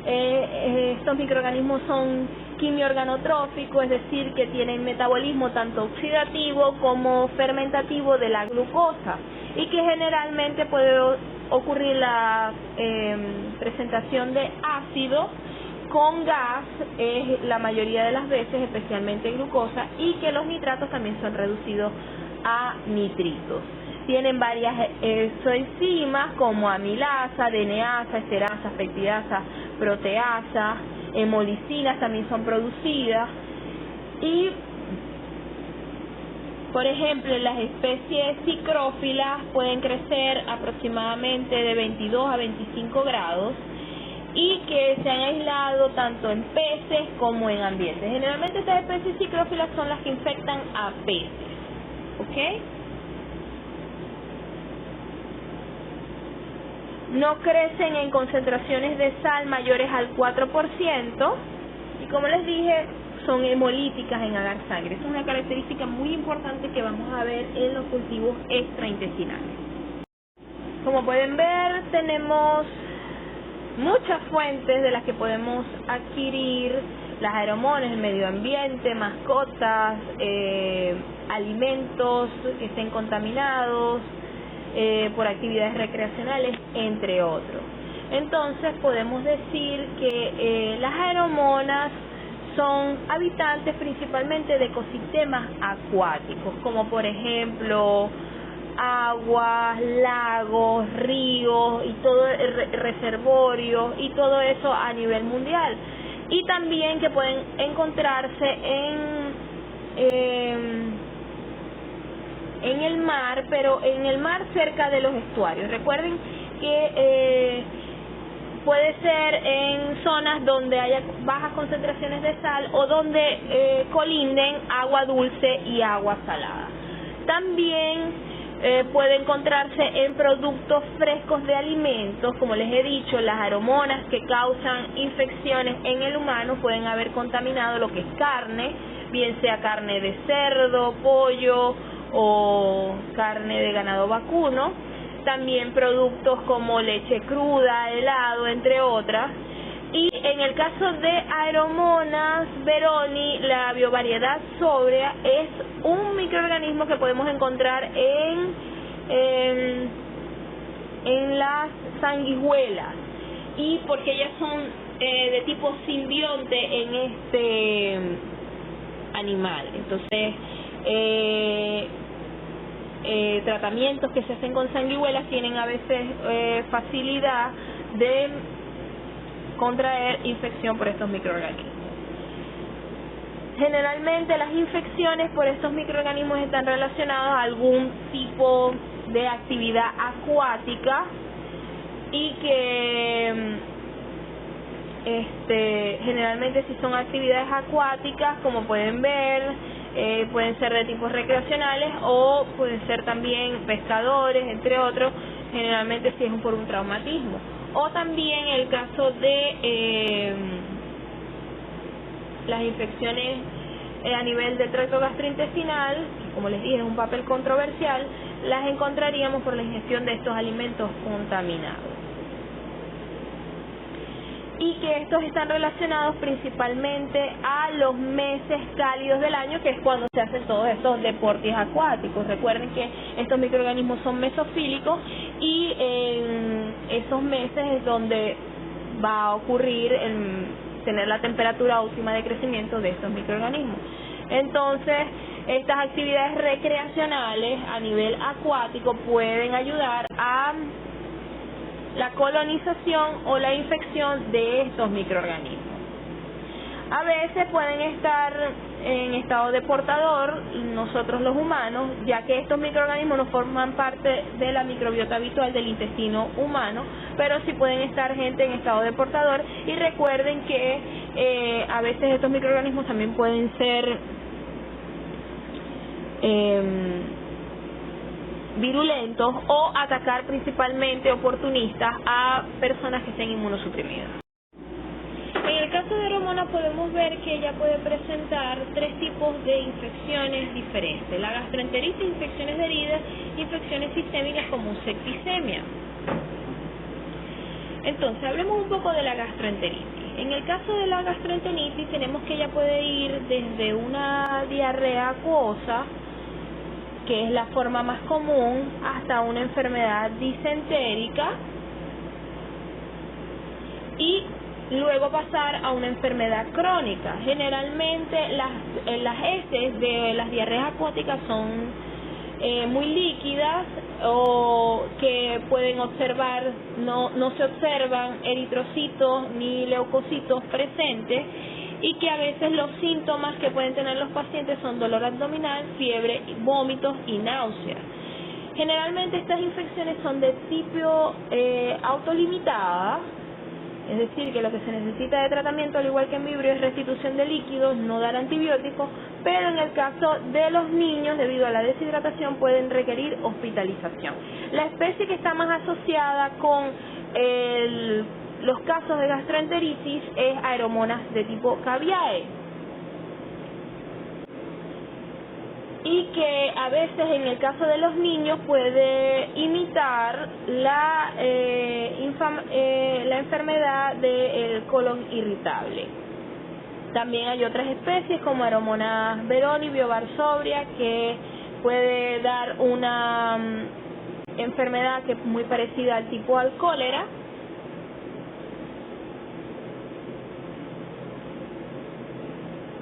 Estos microorganismos son quimioorganotróficos, es decir, que tienen metabolismo tanto oxidativo como fermentativo de la glucosa, y que generalmente puede ocurrir la presentación de ácido con gas la mayoría de las veces, especialmente glucosa, y que los nitratos también son reducidos a nitritos. Tienen varias enzimas como amilasa, DNasa, esterasa, peptidasa, proteasa, hemolicinas también son producidas. Y por ejemplo, las especies cicrófilas pueden crecer aproximadamente de 22 a 25 grados y que se han aislado tanto en peces como en ambientes. Generalmente estas especies cicrófilas son las que infectan a peces, ¿ok? No crecen en concentraciones de sal mayores al 4%, y como les dije, son hemolíticas en agar sangre. Es una característica muy importante que vamos a ver en los cultivos extraintestinales. Como pueden ver, tenemos muchas fuentes de las que podemos adquirir las aeromonas: el medio ambiente, mascotas, alimentos que estén contaminados, por actividades recreacionales, entre otros. Entonces podemos decir que las aeromonas son habitantes principalmente de ecosistemas acuáticos, como por ejemplo aguas, lagos, ríos y todo, reservorios y todo eso a nivel mundial, y también que pueden encontrarse en el mar, pero en el mar cerca de los estuarios. Recuerden que puede ser en zonas donde haya bajas concentraciones de sal o donde colinden agua dulce y agua salada. También puede encontrarse en productos frescos de alimentos. Como les he dicho, las aeromonas que causan infecciones en el humano pueden haber contaminado lo que es carne, bien sea carne de cerdo, pollo o carne de ganado vacuno. También productos como leche cruda, helado, entre otras. Y en el caso de Aeromonas veroni, la biovariedad sobria es un microorganismo que podemos encontrar en las sanguijuelas, y porque ellas son de tipo simbionte en este animal. Entonces tratamientos que se hacen con sanguijuelas tienen a veces facilidad de contraer infección por estos microorganismos. Generalmente las infecciones por estos microorganismos están relacionadas a algún tipo de actividad acuática y que generalmente si son actividades acuáticas, como pueden ver, pueden ser de tipos recreacionales o pueden ser también pescadores, entre otros, generalmente si es por un traumatismo. O también el caso de las infecciones a nivel del tracto gastrointestinal, que como les dije es un papel controversial, las encontraríamos por la ingestión de estos alimentos contaminados. Y que estos están relacionados principalmente a los meses cálidos del año, que es cuando se hacen todos estos deportes acuáticos. Recuerden que estos microorganismos son mesofílicos y en esos meses es donde va a ocurrir tener la temperatura óptima de crecimiento de estos microorganismos. Entonces, estas actividades recreacionales a nivel acuático pueden ayudar a la colonización o la infección de estos microorganismos. A veces pueden estar en estado de portador nosotros los humanos, ya que estos microorganismos no forman parte de la microbiota habitual del intestino humano, pero sí pueden estar gente en estado de portador. Y recuerden que a veces estos microorganismos también pueden ser virulentos o atacar principalmente oportunistas a personas que estén inmunosuprimidas. En el caso de Aeromonas podemos ver que ella puede presentar tres tipos de infecciones diferentes: la gastroenteritis, infecciones de heridas, infecciones sistémicas como septicemia. Entonces, hablemos un poco de la gastroenteritis. En el caso de la gastroenteritis tenemos que ella puede ir desde una diarrea acuosa, que es la forma más común, hasta una enfermedad disentérica y luego pasar a una enfermedad crónica. Generalmente las heces de las diarreas acuáticas son muy líquidas o que pueden observar, no se observan eritrocitos ni leucocitos presentes, y que a veces los síntomas que pueden tener los pacientes son dolor abdominal, fiebre, vómitos y náuseas. Generalmente estas infecciones son de tipo autolimitada, es decir, que lo que se necesita de tratamiento, al igual que en vibrio, es restitución de líquidos, no dar antibióticos, pero en el caso de los niños, debido a la deshidratación, pueden requerir hospitalización. La especie que está más asociada con los casos de gastroenteritis es Aeromonas de tipo Caviae, y que a veces en el caso de los niños puede imitar la enfermedad del colon irritable. También hay otras especies como Aeromonas veroni, biovarsobria, que puede dar una enfermedad que es muy parecida al tipo al cólera.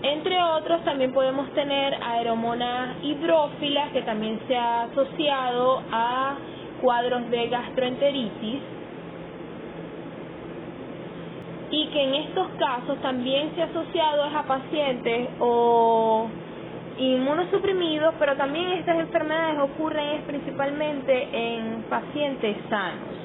Entre otros, también podemos tener Aeromonas hidrófilas, que también se ha asociado a cuadros de gastroenteritis, y que en estos casos también se ha asociado a pacientes o inmunosuprimidos, pero también estas enfermedades ocurren principalmente en pacientes sanos.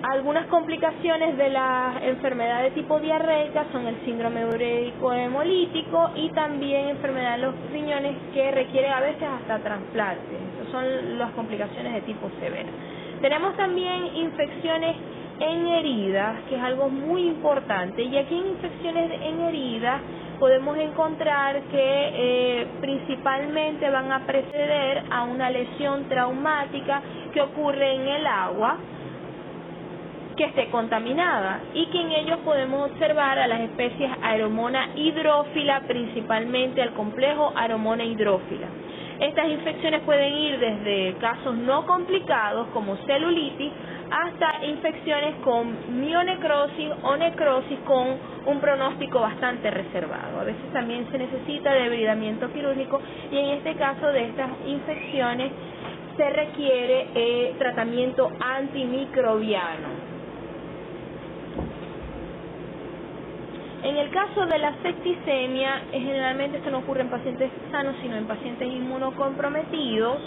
Algunas complicaciones de la enfermedad de tipo diarreica son el síndrome ureico hemolítico y también enfermedad de los riñones, que requiere a veces hasta trasplante. Esas son las complicaciones de tipo severa. Tenemos también infecciones en heridas, que es algo muy importante, y aquí en infecciones en heridas podemos encontrar que principalmente van a preceder a una lesión traumática que ocurre en el agua que esté contaminada, y que en ellos podemos observar a las especies Aeromona hidrófila, principalmente al complejo Aeromona hidrófila. Estas infecciones pueden ir desde casos no complicados como celulitis hasta infecciones con mionecrosis o necrosis con un pronóstico bastante reservado. A veces también se necesita debridamiento quirúrgico, y en este caso de estas infecciones se requiere tratamiento antimicrobiano. En el caso de la septicemia, generalmente esto no ocurre en pacientes sanos, sino en pacientes inmunocomprometidos,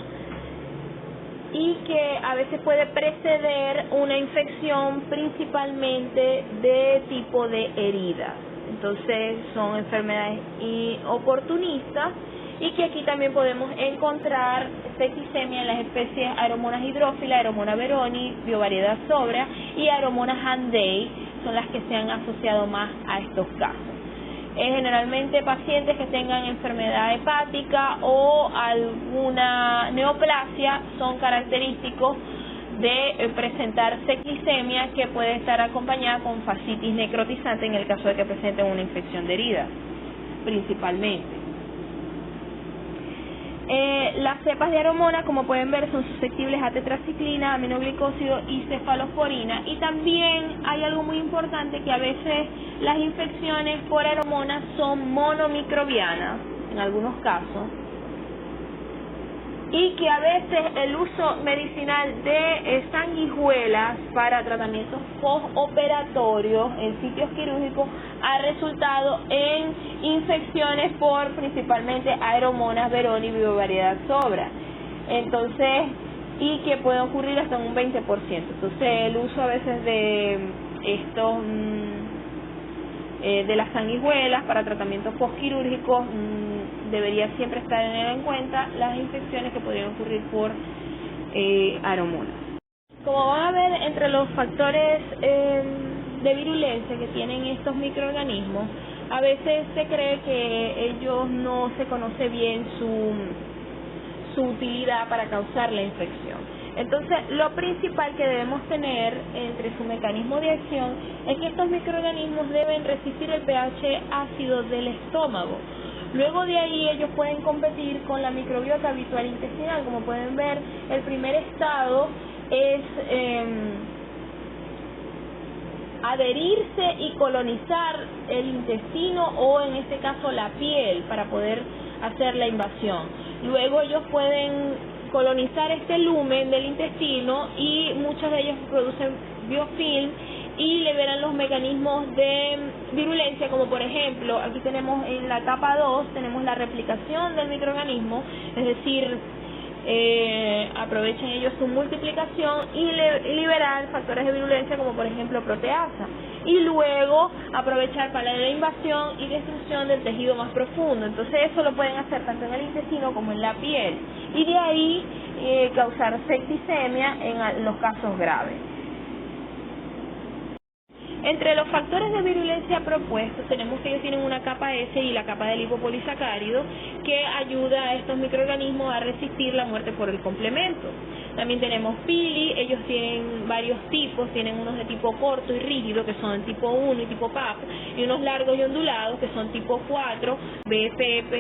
y que a veces puede preceder una infección principalmente de tipo de herida. Entonces son enfermedades oportunistas, y que aquí también podemos encontrar septicemia en las especies Aeromonas hydrophila, Aeromona veroni, biovariedad sobria y Aeromona handei, son las que se han asociado más a estos casos. Generalmente pacientes que tengan enfermedad hepática o alguna neoplasia son característicos de presentar septicemia, que puede estar acompañada con fascitis necrotizante en el caso de que presenten una infección de herida, principalmente. Las cepas de Aeromona, como pueden ver, son susceptibles a tetraciclina, aminoglicósido y cefalosporina. Y también hay algo muy importante, que a veces las infecciones por Aeromona son monomicrobianas, en algunos casos, y que a veces el uso medicinal de sanguijuelas para tratamientos postoperatorios en sitios quirúrgicos ha resultado en infecciones por principalmente Aeromonas veroni y biovariedad sobria. Entonces, y que puede ocurrir hasta un 20%. Entonces, el uso a veces de estos de las sanguijuelas para tratamientos postquirúrgicos debería siempre estar en cuenta las infecciones que podrían ocurrir por Aeromonas. Como van a ver, entre los factores de virulencia que tienen estos microorganismos, a veces se cree que ellos no se conoce bien su utilidad para causar la infección. Entonces, lo principal que debemos tener entre su mecanismo de acción es que estos microorganismos deben resistir el pH ácido del estómago. Luego de ahí ellos pueden competir con la microbiota habitual intestinal. Como pueden ver, el primer estado es adherirse y colonizar el intestino, o en este caso la piel, para poder hacer la invasión. Luego ellos pueden colonizar este lumen del intestino, y muchos de ellos producen biofilm y liberan los mecanismos de virulencia, como por ejemplo, aquí tenemos en la capa 2, tenemos la replicación del microorganismo, es decir, aprovechan ellos su multiplicación y liberar factores de virulencia, como por ejemplo proteasa, y luego aprovechar para la invasión y destrucción del tejido más profundo. Entonces eso lo pueden hacer tanto en el intestino como en la piel, y de ahí causar septicemia en los casos graves. Entre los factores de virulencia propuestos tenemos que ellos tienen una capa S y la capa de lipopolisacárido, que ayuda a estos microorganismos a resistir la muerte por el complemento. También tenemos pili, ellos tienen varios tipos, tienen unos de tipo corto y rígido, que son tipo 1 y tipo PAP, y unos largos y ondulados, que son tipo 4, BPP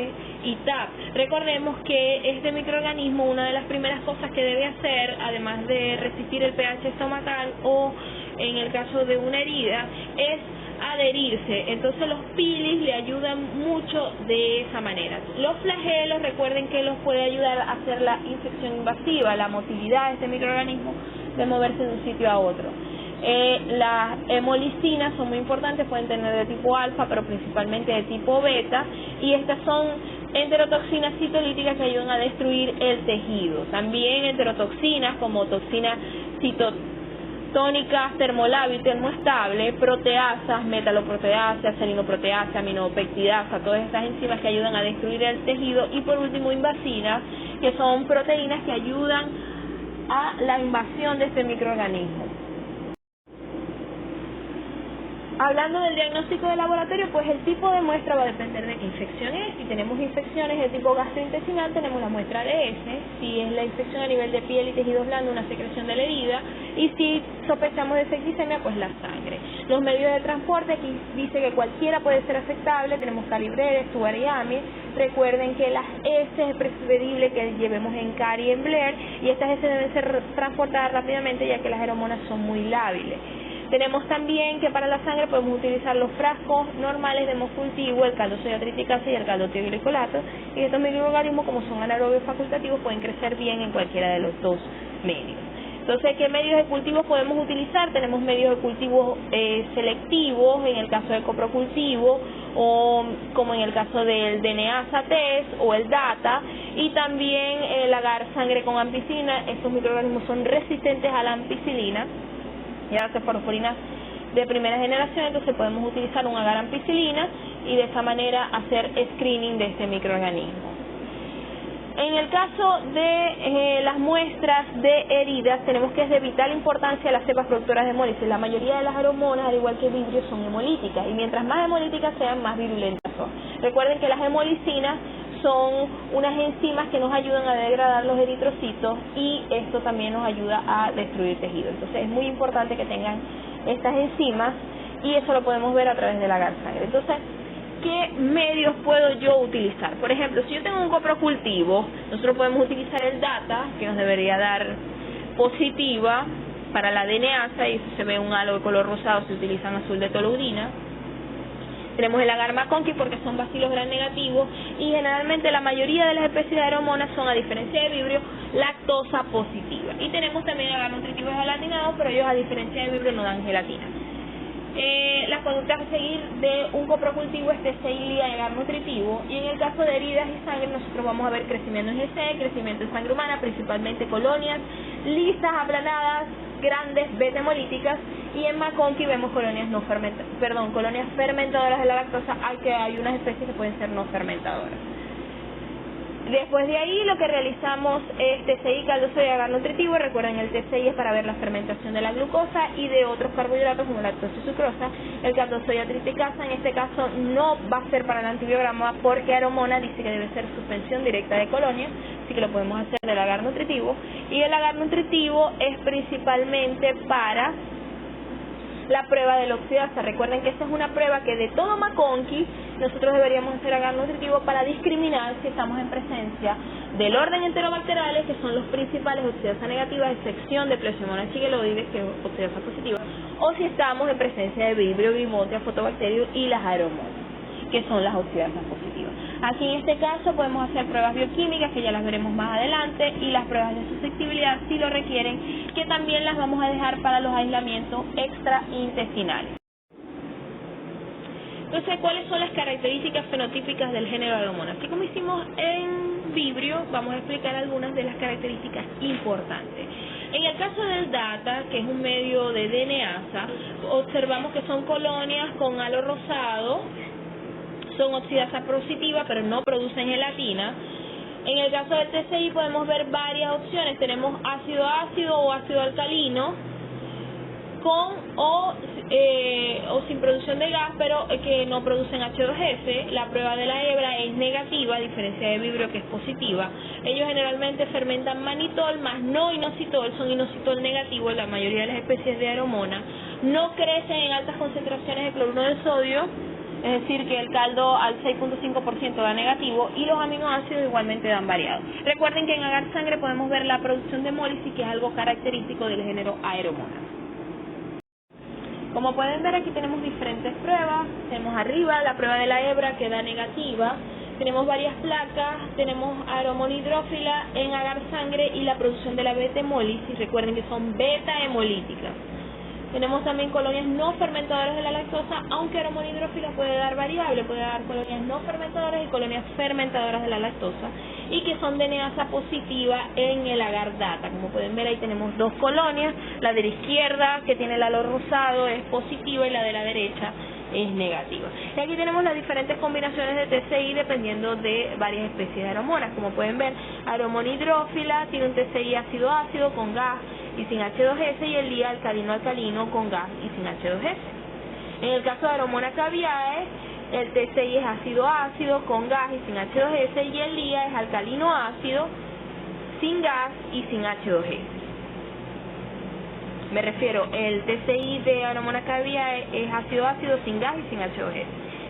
y TAP. Recordemos que este microorganismo, una de las primeras cosas que debe hacer, además de resistir el pH estomacal o en el caso de una herida, es adherirse. Entonces los pilis le ayudan mucho de esa manera. Los flagelos, recuerden que los puede ayudar a hacer la infección invasiva, la motilidad de este microorganismo de moverse de un sitio a otro. Las hemolicinas son muy importantes, pueden tener de tipo alfa, pero principalmente de tipo beta, y estas son enterotoxinas citolíticas que ayudan a destruir el tejido. También enterotoxinas como toxina tónicas, termolábil, termoestable, proteasas, metaloproteasa, serinoproteasa, aminopectidasa, todas estas enzimas que ayudan a destruir el tejido, y por último invasinas, que son proteínas que ayudan a la invasión de este microorganismo. Hablando del diagnóstico de laboratorio, pues el tipo de muestra va a depender de qué infección es. Si tenemos infecciones de tipo gastrointestinal, tenemos la muestra de S. Si es la infección a nivel de piel y tejidos blandos, una secreción de la herida. Y si sospechamos de septicemia, pues la sangre. Los medios de transporte, aquí dice que cualquiera puede ser aceptable. Tenemos Calibreres, Stuart y AMI. Recuerden que las S es preferible que llevemos en Cari y en Blair, y estas S deben ser transportadas rápidamente, ya que las aeromonas son muy lábiles. Tenemos también que para la sangre podemos utilizar los frascos normales de hemocultivo, el caldo soya triticasa y el caldo tioglicolato, y estos microorganismos, como son anaerobios facultativos, pueden crecer bien en cualquiera de los dos medios. Entonces, ¿qué medios de cultivo podemos utilizar? Tenemos medios de cultivo selectivos, en el caso del coprocultivo, o como en el caso del DNASA test o el DATA, y también el agar sangre con ampicilina. Estos microorganismos son resistentes a la ampicilina y a las cefaloporinas de primera generación, entonces podemos utilizar un agar ampicilina y de esa manera hacer screening de este microorganismo. En el caso de las muestras de heridas, tenemos que es de vital importancia las cepas productoras de hemólisis. La mayoría de las aromonas, al igual que el vibrio, son hemolíticas, y mientras más hemolíticas sean, más virulentas son. Recuerden que las hemolicinas son unas enzimas que nos ayudan a degradar los eritrocitos, y esto también nos ayuda a destruir tejido. Entonces es muy importante que tengan estas enzimas, y eso lo podemos ver a través del agar sangre. Entonces, ¿qué medios puedo yo utilizar? Por ejemplo, si yo tengo un coprocultivo, nosotros podemos utilizar el DATA, que nos debería dar positiva para la DNASA, y si se ve un halo de color rosado se utilizan azul de toluidina. Tenemos el agar McConkey porque son bacilos gram negativos, y generalmente la mayoría de las especies de aromonas son, a diferencia de vibrio, lactosa positiva. Y tenemos también agar nutritivo gelatinado, pero ellos, a diferencia de vibrio, no dan gelatina. Las conductas a seguir de un coprocultivo es TCI, LIA y agar nutritivo, y en el caso de heridas y sangre nosotros vamos a ver crecimiento en GC, crecimiento en sangre humana, principalmente colonias lisas, aplanadas, grandes, beta hemolíticas, y en McConkey vemos colonias colonias fermentadoras de la lactosa, aunque hay unas especies que pueden ser no fermentadoras. Después de ahí lo que realizamos es TCI, caldoso y agar nutritivo. Recuerden, el TCI es para ver la fermentación de la glucosa y de otros carbohidratos como lactosa y sucrosa. El caldoso y atriticasa, en este caso, no va a ser para el antibiograma porque Aromona dice que debe ser suspensión directa de colonia, así que lo podemos hacer del agar nutritivo. Y el agar nutritivo es principalmente para la prueba del oxidasa. Recuerden que esta es una prueba que de todo McConkey nosotros deberíamos hacer agar nutritivo para discriminar si estamos en presencia del orden enterobacteriales, que son los principales, oxidasa negativa, a excepción de Plasmodium shigellóides, que es oxidasa positiva, o si estamos en presencia de vibrio, Vibmontia, fotobacterium y las aromonas, que son las oxidasas positivas. Aquí en este caso podemos hacer pruebas bioquímicas, que ya las veremos más adelante, y las pruebas de susceptibilidad, si lo requieren, que también las vamos a dejar para los aislamientos extraintestinales. Entonces, ¿cuáles son las características fenotípicas del género Aromona? Así como hicimos en vibrio, vamos a explicar algunas de las características importantes. En el caso del DATA, que es un medio de DNASA, observamos que son colonias con halo rosado, son oxidasa positiva, pero no producen gelatina. En el caso del TCI podemos ver varias opciones. Tenemos ácido-ácido o ácido alcalino, con o sin producción de gas, pero que no producen H2S. La prueba de la hebra es negativa, a diferencia de vibrio, que es positiva. Ellos generalmente fermentan manitol, más no inositol, son inositol negativos, la mayoría de las especies de Aromona. No crecen en altas concentraciones de cloruro de sodio, es decir, que el caldo al 6.5% da negativo, y los aminoácidos igualmente dan variado. Recuerden que en agar sangre podemos ver la producción de hemólisis, que es algo característico del género Aeromona. Como pueden ver, aquí tenemos diferentes pruebas. Tenemos arriba la prueba de la hebra, que da negativa. Tenemos varias placas, tenemos Aromona hidrófila en agar sangre y la producción de la beta hemólisis. Recuerden que son beta hemolíticas. Tenemos también colonias no fermentadoras de la lactosa, aunque Aromona hidrófila puede dar variable, puede dar colonias no fermentadoras y colonias fermentadoras de la lactosa, y que son DNASA positiva en el agar DATA. Como pueden ver, ahí tenemos dos colonias, la de la izquierda, que tiene el halo rosado, es positiva, y la de la derecha es negativa. Y aquí tenemos las diferentes combinaciones de TCI dependiendo de varias especies de aromonas. Como pueden ver, Aromona hidrófila tiene un TCI ácido-ácido con gas y sin H2S, y el LIA alcalino-alcalino con gas y sin H2S. En el caso de Aromona caviae, el TCI es ácido-ácido con gas y sin H2S, y el LIA es alcalino-ácido sin gas y sin H2S. Me refiero, el TCI de Aromona caviae es ácido-ácido sin gas y sin H2S.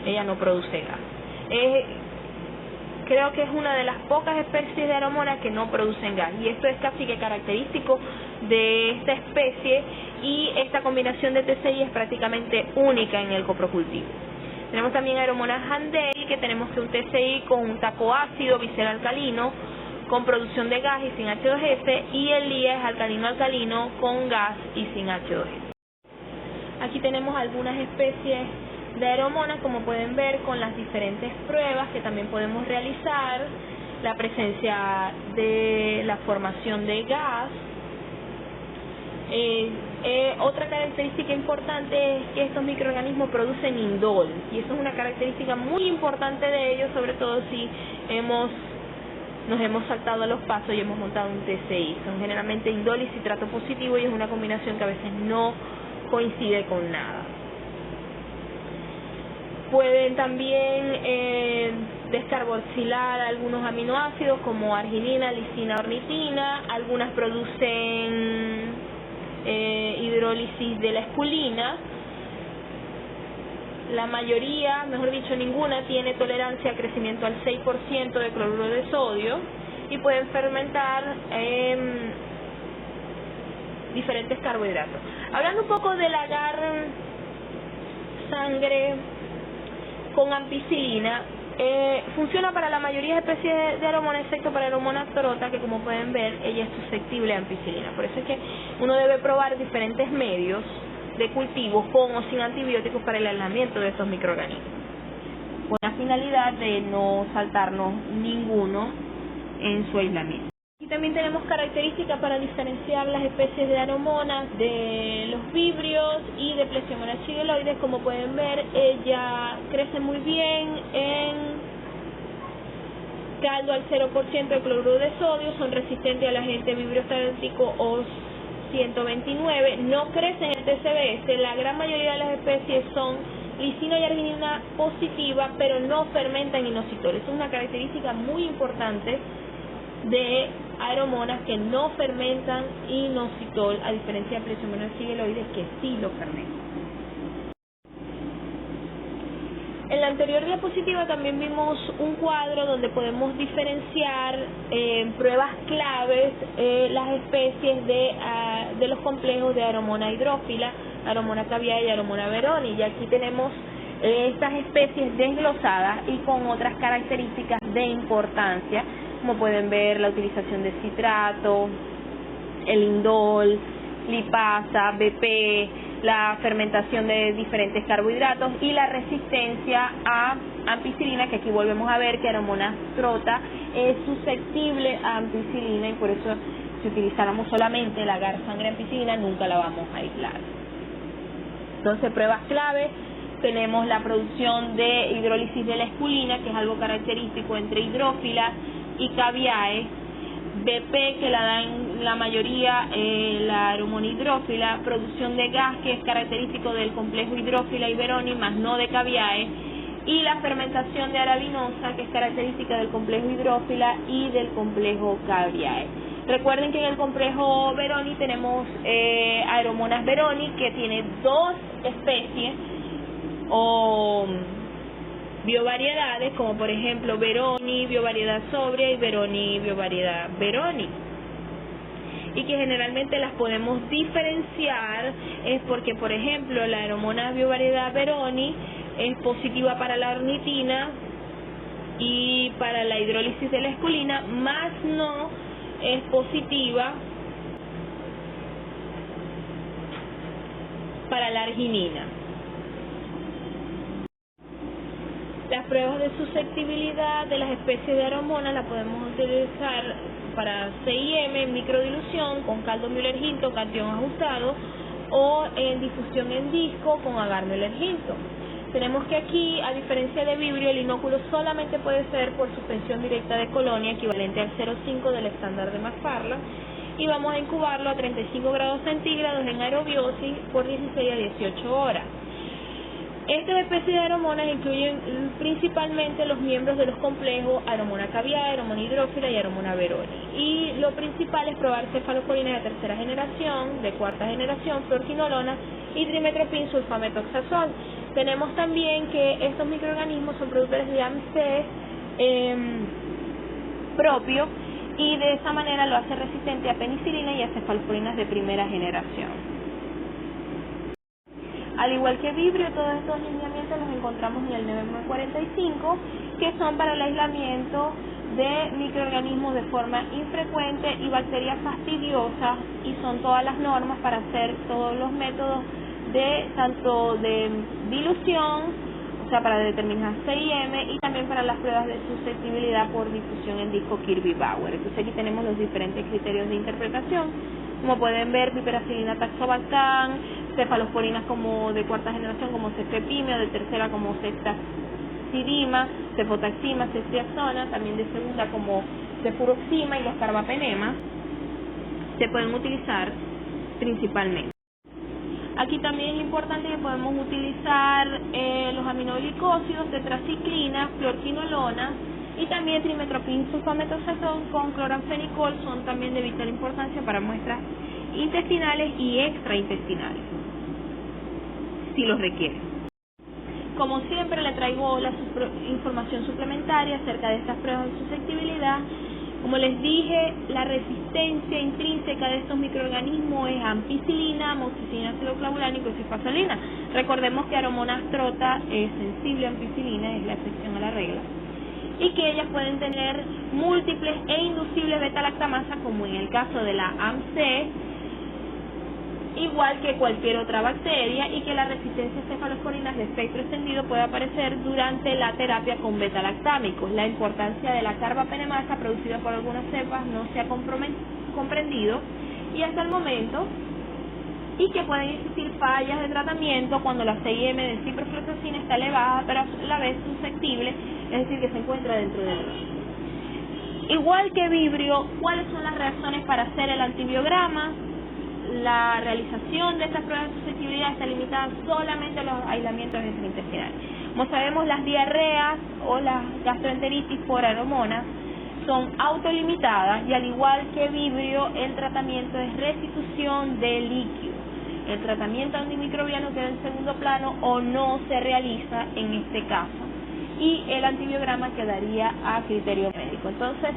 Ella no produce gas. Creo que es una de las pocas especies de Aromona que no producen gas, y esto es casi que característico de esta especie, y esta combinación de TCI es prácticamente única en el coprocultivo. Tenemos también Aromona Handel, que tenemos que un TCI con un taco ácido, bisel alcalino, con producción de gas y sin H2S, y el LIA es alcalino-alcalino con gas y sin H2S. Aquí tenemos algunas especies de aeromonas, como pueden ver, con las diferentes pruebas que también podemos realizar, la presencia de la formación de gas. Otra característica importante es que estos microorganismos producen indol, y eso es una característica muy importante de ellos, sobre todo si nos hemos saltado a los pasos y hemos montado un TCI. Son generalmente indol y citrato positivo, y es una combinación que a veces no coincide con nada. Pueden también descarboxilar algunos aminoácidos como arginina, lisina, ornitina. Algunas producen hidrólisis de la espulina. La mayoría, mejor dicho ninguna, tiene tolerancia al crecimiento al 6% de cloruro de sodio, y pueden fermentar diferentes carbohidratos. Hablando un poco del agar sangre con ampicilina, funciona para la mayoría de especies de aeromonas, excepto para Aeromonas trota, que como pueden ver, ella es susceptible a ampicilina. Por eso es que uno debe probar diferentes medios de cultivo con o sin antibióticos para el aislamiento de estos microorganismos, con la finalidad de no saltarnos ninguno en su aislamiento. Y también tenemos características para diferenciar las especies de aeromonas de los vibrios y de Plesiomonas shigaloides. Como pueden ver, ella crece muy bien en caldo al 0% de cloruro de sodio, son resistentes al agente vibrio estadístico O129, no crecen en el TCBS. La gran mayoría de las especies son lisina y arginina positiva, pero no fermentan inositol. Es una característica muy importante de aeromonas que no fermentan inositol, a diferencia de Plesiomonas shigaloides que sí lo fermentan. En la anterior diapositiva también vimos un cuadro donde podemos diferenciar en pruebas claves las especies de los complejos de Aeromona hydrophila, Aeromona caviae y Aeromona veroni. Y aquí tenemos estas especies desglosadas y con otras características de importancia, como pueden ver la utilización de citrato, el indol, lipasa, BP, la fermentación de diferentes carbohidratos y la resistencia a ampicilina, que aquí volvemos a ver que Aeromonas trota es susceptible a ampicilina, y por eso si utilizáramos solamente el agar sangre ampicilina nunca la vamos a aislar. Entonces, pruebas clave, tenemos la producción de hidrólisis de la espulina, que es algo característico entre hidrófila y caviae, BP, que la dan la mayoría la Aeromona hidrófila, producción de gas, que es característico del complejo hidrófila y veroni, más no de caviae, y la fermentación de arabinosa, que es característica del complejo hidrófila y del complejo caviae. Recuerden que en el complejo veroni tenemos Aeromonas veroni, que tiene dos especies o biovariedades, como por ejemplo veroni biovariedad sobria y veroni biovariedad veroni, y que generalmente las podemos diferenciar es porque, por ejemplo, la Aeromona biovariedad veroni es positiva para la ornitina y para la hidrólisis de la espulina, más no es positiva para la arginina. Las pruebas de susceptibilidad de las especies de aeromonas las podemos utilizar para CIM, microdilución con caldo Müller-Hinton, catión ajustado, o en difusión en disco con agar Müller-Hinton. Tenemos que aquí, a diferencia de vibrio, el inóculo solamente puede ser por suspensión directa de colonia, equivalente al 0,5 del estándar de McFarland, y vamos a incubarlo a 35 grados centígrados en aerobiosis por 16 a 18 horas. Estas especies de aeromonas incluyen principalmente los miembros de los complejos Aeromona caviae, Aeromona hidrófila y Aeromona veroni. Y lo principal es probar cefaloporinas de tercera generación, de cuarta generación, fluorquinolona y trimetropin sulfametoxazol. Tenemos también que estos microorganismos son productores de AMC propio, y de esa manera lo hace resistente a penicilina y a cefaloporinas de primera generación. Al igual que vibrio, todos estos lineamientos los encontramos en el 945, que son para el aislamiento de microorganismos de forma infrecuente y bacterias fastidiosas, y son todas las normas para hacer todos los métodos de tanto de dilución, o sea, para determinar CIM, y también para las pruebas de susceptibilidad por difusión en disco Kirby-Bauer. Entonces aquí tenemos los diferentes criterios de interpretación. Como pueden ver, piperacilina taxobactam, cefalosporinas como de cuarta generación como cefepime, o de tercera como ceftazidima, cefotaxima, ceftriaxona, también de segunda como cefuroxima y los carbapenemas se pueden utilizar principalmente. Aquí también es importante que podemos utilizar los aminoglicósidos, tetraciclina, fluorquinolona y también trimetoprim sulfametocetón con cloranfenicol, son también de vital importancia para muestras intestinales y extraintestinales, si los requieren. Como siempre, le traigo la información suplementaria acerca de estas pruebas de susceptibilidad. Como les dije, la resistencia intrínseca de estos microorganismos es ampicilina, amoxicilina, ácido-clavulánico y cefazolina. Recordemos que Aeromonas trota es sensible a ampicilina, es la excepción a la regla, y que ellas pueden tener múltiples e inducibles beta-lactamasa, como en el caso de la AMC, igual que cualquier otra bacteria, y que la resistencia a cefalosporinas de espectro extendido puede aparecer durante la terapia con beta-lactámicos. La importancia de la carbapenemasa producida por algunas cepas no se ha comprendido y hasta el momento, y que pueden existir fallas de tratamiento cuando la CIM de ciprofloxacina está elevada, pero a la vez susceptible, es decir, que se encuentra dentro del rango. Igual que Vibrio, ¿cuáles son las reacciones para hacer el antibiograma? La realización de estas pruebas de susceptibilidad está limitada solamente a los aislamientos gastrointestinales. Como sabemos, las diarreas o las gastroenteritis por Aeromonas son autolimitadas, y al igual que Vibrio, el tratamiento es restitución de líquido. El tratamiento antimicrobiano queda en segundo plano o no se realiza en este caso, y el antibiograma quedaría a criterio médico. Entonces,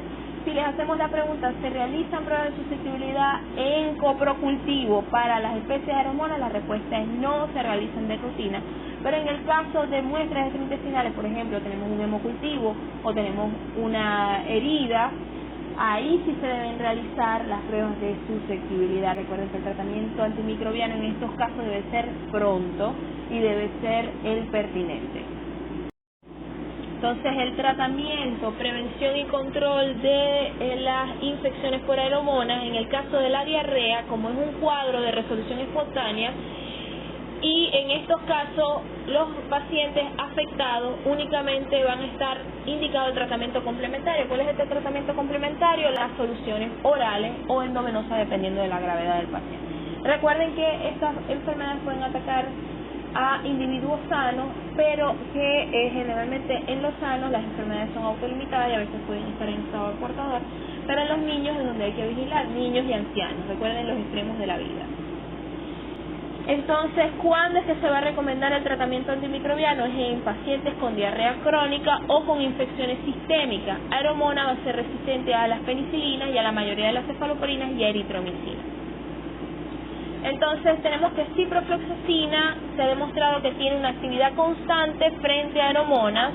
si les hacemos la pregunta, ¿se realizan pruebas de susceptibilidad en coprocultivo para las especies de Aeromonas? La respuesta es no, se realizan de rutina. Pero en el caso de muestras gastrointestinales, por ejemplo, tenemos un hemocultivo o tenemos una herida, ahí sí se deben realizar las pruebas de susceptibilidad. Recuerden que el tratamiento antimicrobiano en estos casos debe ser pronto y debe ser el pertinente. Entonces, el tratamiento, prevención y control de las infecciones por Aeromonas, en el caso de la diarrea, como es un cuadro de resolución espontánea, y en estos casos los pacientes afectados únicamente van a estar indicado el tratamiento complementario. ¿Cuál es este tratamiento complementario? Las soluciones orales o endovenosas, dependiendo de la gravedad del paciente. Recuerden que estas enfermedades pueden atacar a individuos sanos, pero que generalmente en los sanos las enfermedades son autolimitadas y a veces pueden estar en estado portador, pero en los niños es donde hay que vigilar, niños y ancianos, recuerden los extremos de la vida. Entonces, ¿cuándo es que se va a recomendar el tratamiento antimicrobiano? Es en pacientes con diarrea crónica o con infecciones sistémicas. Aeromona va a ser resistente a las penicilinas y a la mayoría de las cefaloporinas y a eritromicina. Entonces, tenemos que ciprofloxacina se ha demostrado que tiene una actividad constante frente a Aeromonas.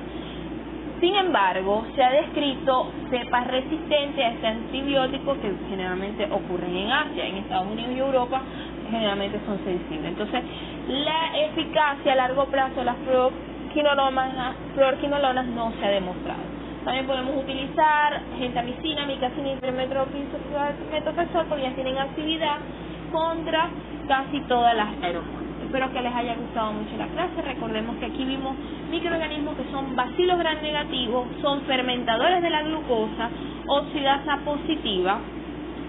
Sin embargo, se ha descrito cepas resistentes a este antibiótico que generalmente ocurren en Asia, en Estados Unidos y Europa, generalmente son sensibles. Entonces, la eficacia a largo plazo de las fluorquinolonas no se ha demostrado. También podemos utilizar gentamicina, micacina y trimetoprim-sulfametocetón, porque ya tienen actividad contra casi todas las Aeromonas. Espero que les haya gustado mucho la clase. Recordemos que aquí vimos microorganismos que son bacilos gram negativos, son fermentadores de la glucosa, oxidasa positiva,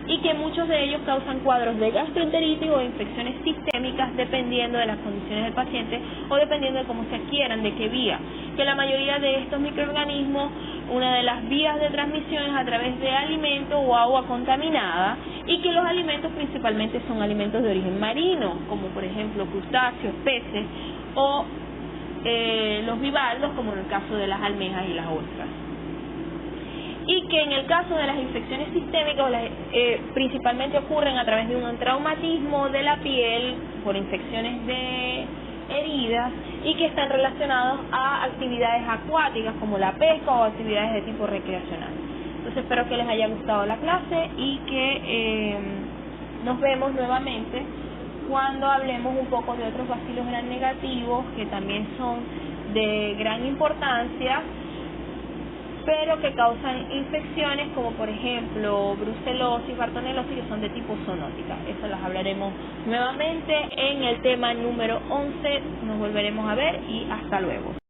y que muchos de ellos causan cuadros de gastroenteritis o infecciones sistémicas dependiendo de las condiciones del paciente o dependiendo de cómo se adquieran, de qué vía. Que la mayoría de estos microorganismos, una de las vías de transmisión es a través de alimentos o agua contaminada, y que los alimentos principalmente son alimentos de origen marino, como por ejemplo crustáceos, peces o los bivalvos, como en el caso de las almejas y las ostras. Y que en el caso de las infecciones sistémicas principalmente ocurren a través de un traumatismo de la piel por infecciones de heridas, y que están relacionados a actividades acuáticas como la pesca o actividades de tipo recreacional. Entonces espero que les haya gustado la clase y que nos vemos nuevamente cuando hablemos un poco de otros bacilos gram negativos que también son de gran importancia, pero que causan infecciones como por ejemplo brucelosis, bartonelosis, que son de tipo zoonótica. Eso las hablaremos nuevamente en el tema número 11. Nos volveremos a ver y hasta luego.